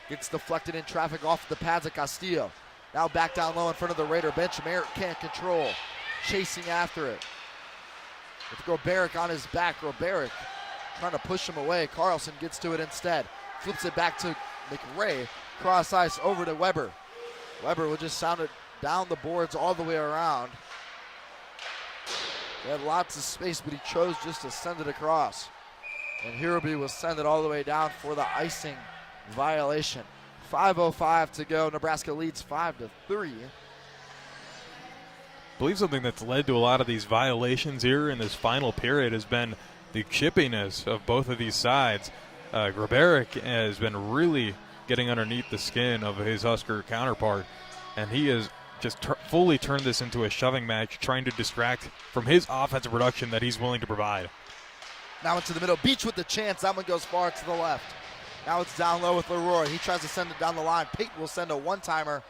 gets deflected in traffic off the pads of Castillo. Now back down low in front of the Raider bench. Merritt can't control. Chasing after it. With Groberic on his back. Groberic trying to push him away. Carlson gets to it instead. Flips it back to McRae. Cross ice over to Weber. Weber will just sound it down the boards all the way around. He had lots of space, but he chose just to send it across. And Hirobi will send it all the way down for the icing violation. 5:05 to go. Nebraska leads 5-3. I believe something that's led to a lot of these violations here in this final period has been the chippiness of both of these sides. Groberic has been really getting underneath the skin of his Husker counterpart, and he has just fully turned this into a shoving match, trying to distract from his offensive production that he's willing to provide. Now into the middle. Beach with the chance. That one goes far to the left. Now it's down low with Leroy. He tries to send it down the line. Peyton will send a one-timer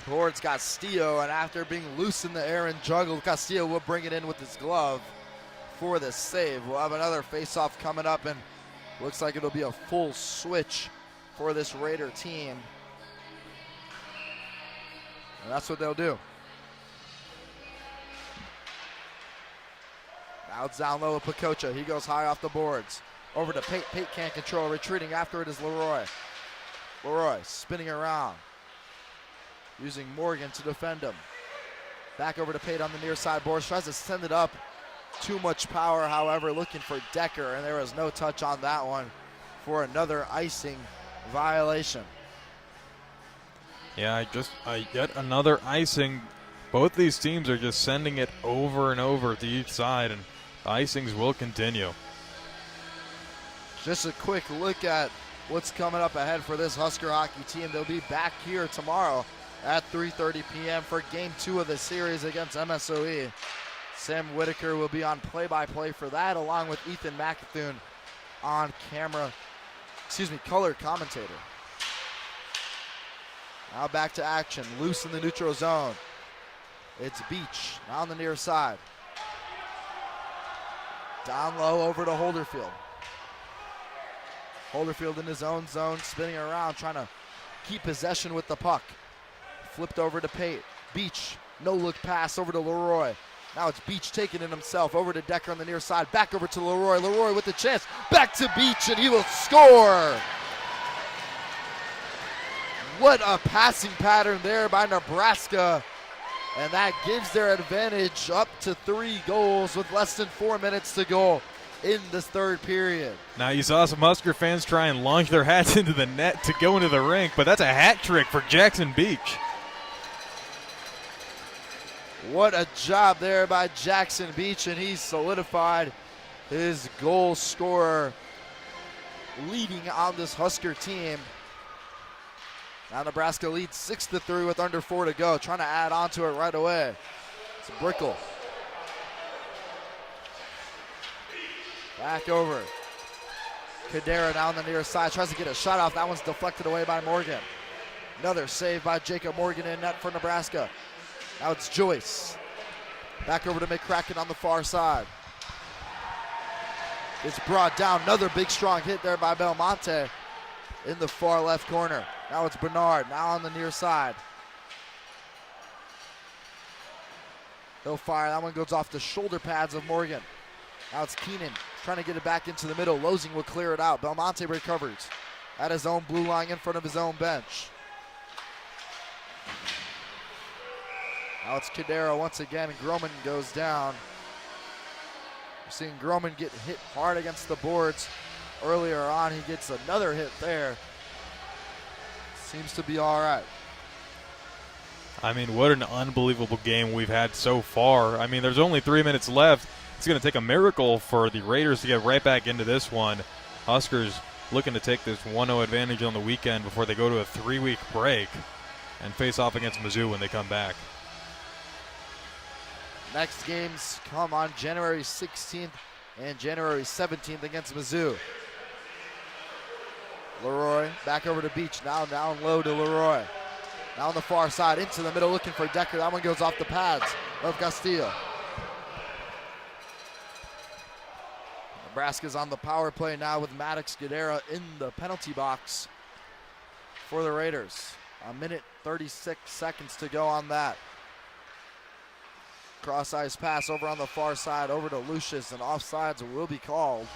towards Castillo, and after being loose in the air and juggled, Castillo will bring it in with his glove for the save. We'll have another face-off coming up, and looks like it'll be a full switch for this Raider team. And that's what they'll do. Now it's down low with Pacocha. He goes high off the boards. Over to Pate. Pate can't control. Retreating after it is Leroy. Leroy spinning around. Using Morgan to defend him. Back over to Pate on the near side boards. Tries to send it up. Too much power, however, looking for Decker, and there was no touch on that one for another icing violation. Yeah, yet another icing. Both these teams are just sending it over and over to each side, and the icings will continue. Just a quick look at what's coming up ahead for this Husker hockey team. They'll be back here tomorrow at 3:30 p.m. for Game 2 of the series against MSOE. Sam Whitaker will be on play-by-play for that, along with Ethan McAthune on color commentator. Now back to action, loose in the neutral zone. It's Beach, now on the near side. Down low over to Holderfield. Holderfield in his own zone, spinning around, trying to keep possession with the puck. Flipped over to Pate. Beach, no look pass over to Leroy. Now it's Beach taking it himself, over to Decker on the near side, back over to Leroy. Leroy with the chance, back to Beach, and he will score. What a passing pattern there by Nebraska. And that gives their advantage up to 3 goals with less than 4 minutes to go in this third period. Now you saw some Husker fans try and launch their hats into the net to go into the rink, but that's a hat trick for Jackson Beach. What a job there by Jackson Beach, and he solidified his goal scorer leading on this Husker team. Now Nebraska leads 6-3 with under 4 to go, trying to add on to it right away. It's Brickle. Back over. Cadera down the near side, tries to get a shot off. That one's deflected away by Morgan. Another save by Jacob Morgan in net for Nebraska. Now it's Joyce. Back over to McCracken on the far side. It's brought down. Another big strong hit there by Belmonte in the far left corner. Now it's Bernard, now on the near side. He'll fire. That one goes off the shoulder pads of Morgan. Now it's Keenan trying to get it back into the middle. Losing will clear it out. Belmonte recovers at his own blue line in front of his own bench. Now it's Cadero once again, and Groman goes down. We're seeing Groman get hit hard against the boards earlier on. He gets another hit there. Seems to be all right. I mean, what an unbelievable game we've had so far. I mean, there's only 3 minutes left. It's going to take a miracle for the Raiders to get right back into this one. Huskers looking to take this 1-0 advantage on the weekend before they go to a 3-week break and face off against Mizzou when they come back. Next games come on January 16th and January 17th against Mizzou. Leroy back over to Beach, now down low to Leroy. Now on the far side, into the middle, looking for Decker. That one goes off the pads of Castillo. Nebraska's on the power play now with Maddox Guerrera in the penalty box for the Raiders. 1 minute 36 seconds to go on that. Cross ice pass over on the far side, over to Lucius, and offsides will be called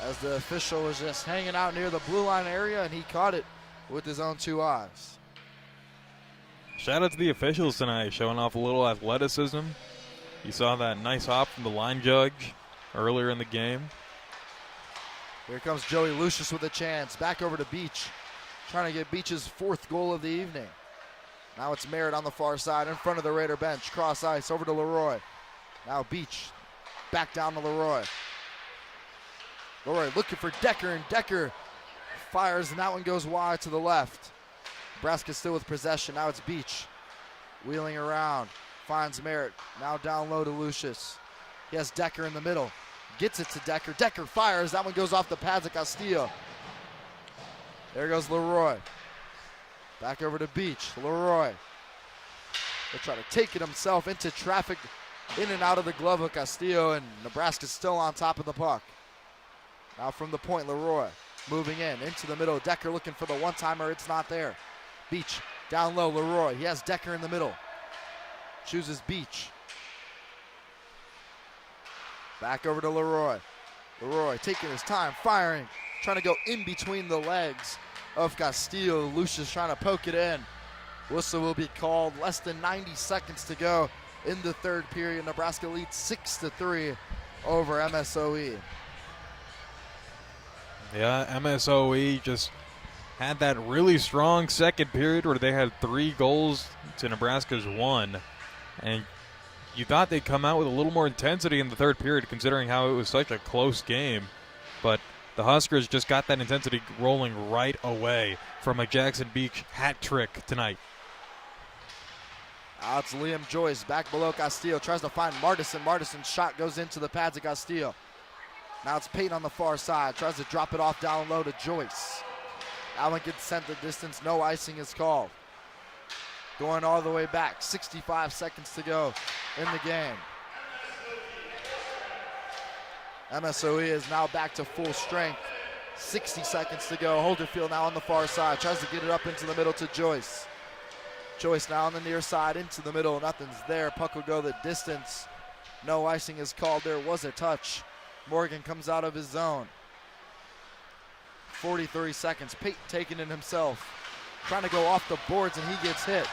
as the official was just hanging out near the blue line area, and he caught it with his own 2 eyes. Shout out to the officials tonight, showing off a little athleticism. You saw that nice hop from the line judge earlier in the game. Here comes Joey Lucius with a chance. Back over to Beach, trying to get Beach's 4th goal of the evening. Now it's Merritt on the far side in front of the Raider bench. Cross ice over to Leroy. Now Beach back down to Leroy. Leroy looking for Decker, and Decker fires, and that one goes wide to the left. Nebraska still with possession. Now it's Beach wheeling around. Finds Merritt. Now down low to Lucius. He has Decker in the middle. Gets it to Decker. Decker fires. That one goes off the pads of Castillo. There goes Leroy. Back over to Beach. Leroy. He'll try to take it himself into traffic, in and out of the glove of Castillo, and Nebraska's still on top of the puck. Now from the point, Leroy moving in into the middle. Decker looking for the one-timer. It's not there. Beach Down low, Leroy. He has Decker in the middle. Chooses Beach. Back over to Leroy. Leroy taking his time, firing, trying to go in between the legs of Castillo. Lucius trying to poke it in. Whistle will be called. Less than 90 seconds to go in the third period. Nebraska leads 6-3 over MSOE. Yeah, MSOE just had that really strong second period where they had 3 goals to Nebraska's 1. And you thought they'd come out with a little more intensity in the third period considering how it was such a close game. But the Huskers just got that intensity rolling right away from a Jackson Beach hat trick tonight. Out to Liam Joyce, back below Castillo, tries to find Martison. Martison's shot goes into the pads of Castillo. Now it's Payton on the far side, tries to drop it off down low to Joyce. Allen gets sent the distance, no icing is called. Going all the way back, 65 seconds to go in the game. MSOE is now back to full strength. 60 seconds to go. Holderfield now on the far side, tries to get it up into the middle to Joyce. Joyce now on the near side into the middle, nothing's there. Puck will go the distance. No icing is called. There was a touch. Morgan comes out of his zone. 43 seconds. Payton taking it himself. Trying to go off the boards and he gets hit.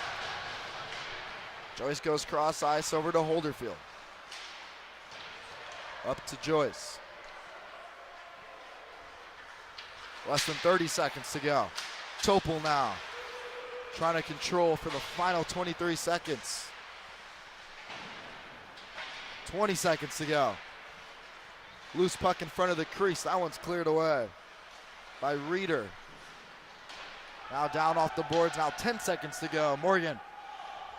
Joyce goes cross ice over to Holderfield. Up to Joyce. Less than 30 seconds to go. Topol now. Trying to control for the final 23 seconds. 20 seconds to go. Loose puck in front of the crease. That one's cleared away by Reeder. Now down off the boards. Now 10 seconds to go. Morgan,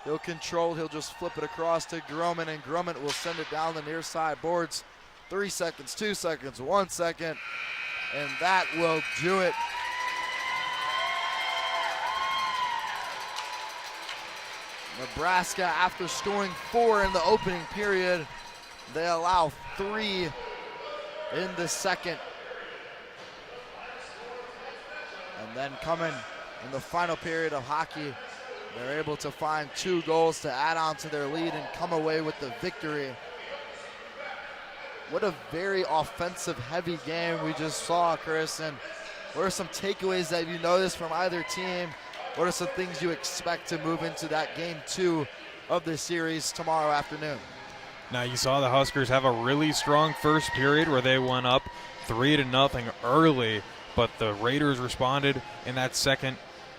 he'll control. He'll just flip it across to Groman, and Groman will send it down the near side boards. 3 seconds, 2 seconds, 1 second, and that will do it. Nebraska, after scoring 4 in the opening period, they allow 3 in the second. And then coming in the final period of hockey, they're able to find 2 goals to add on to their lead and come away with the victory. What a very offensive-heavy game we just saw, Chris. And what are some takeaways that you noticed from either team? What are some things you expect to move into that game 2 of the series tomorrow afternoon? Now you saw the Huskers have a really strong first period where they went up 3-0 early, but the Raiders responded in that second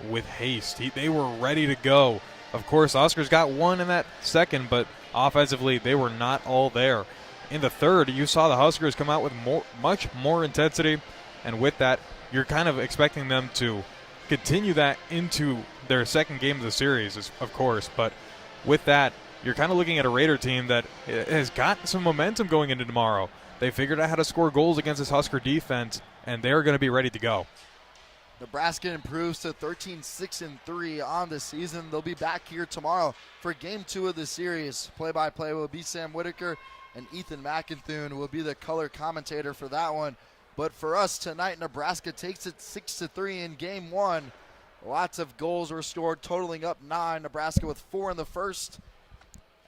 with haste. They were ready to go. Of course, the Huskers got 1 in that second, but offensively they were not all there. In the third, you saw the Huskers come out with much more intensity, and with that, you're kind of expecting them to continue that into their second game of the series, of course. But with that, you're kind of looking at a Raider team that has got some momentum going into tomorrow. They figured out how to score goals against this Husker defense, and they're going to be ready to go. Nebraska improves to 13-6-3 on the season. They'll be back here tomorrow for game 2 of the series. Play-by-play will be Sam Whitaker, and Ethan McInthune will be the color commentator for that one. But for us tonight, Nebraska takes it 6-3 in game 1. Lots of goals were scored, totaling up 9. Nebraska with 4 in the first.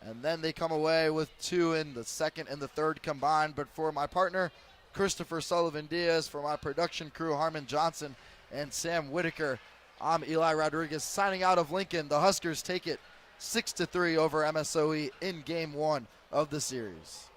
And then they come away with 2 in the second and the third combined. But for my partner, Christopher Sullivan Diaz, for my production crew, Harmon Johnson and Sam Whitaker, I'm Eli Rodriguez signing out of Lincoln. The Huskers take it 6-3 over MSOE in game 1 of the series.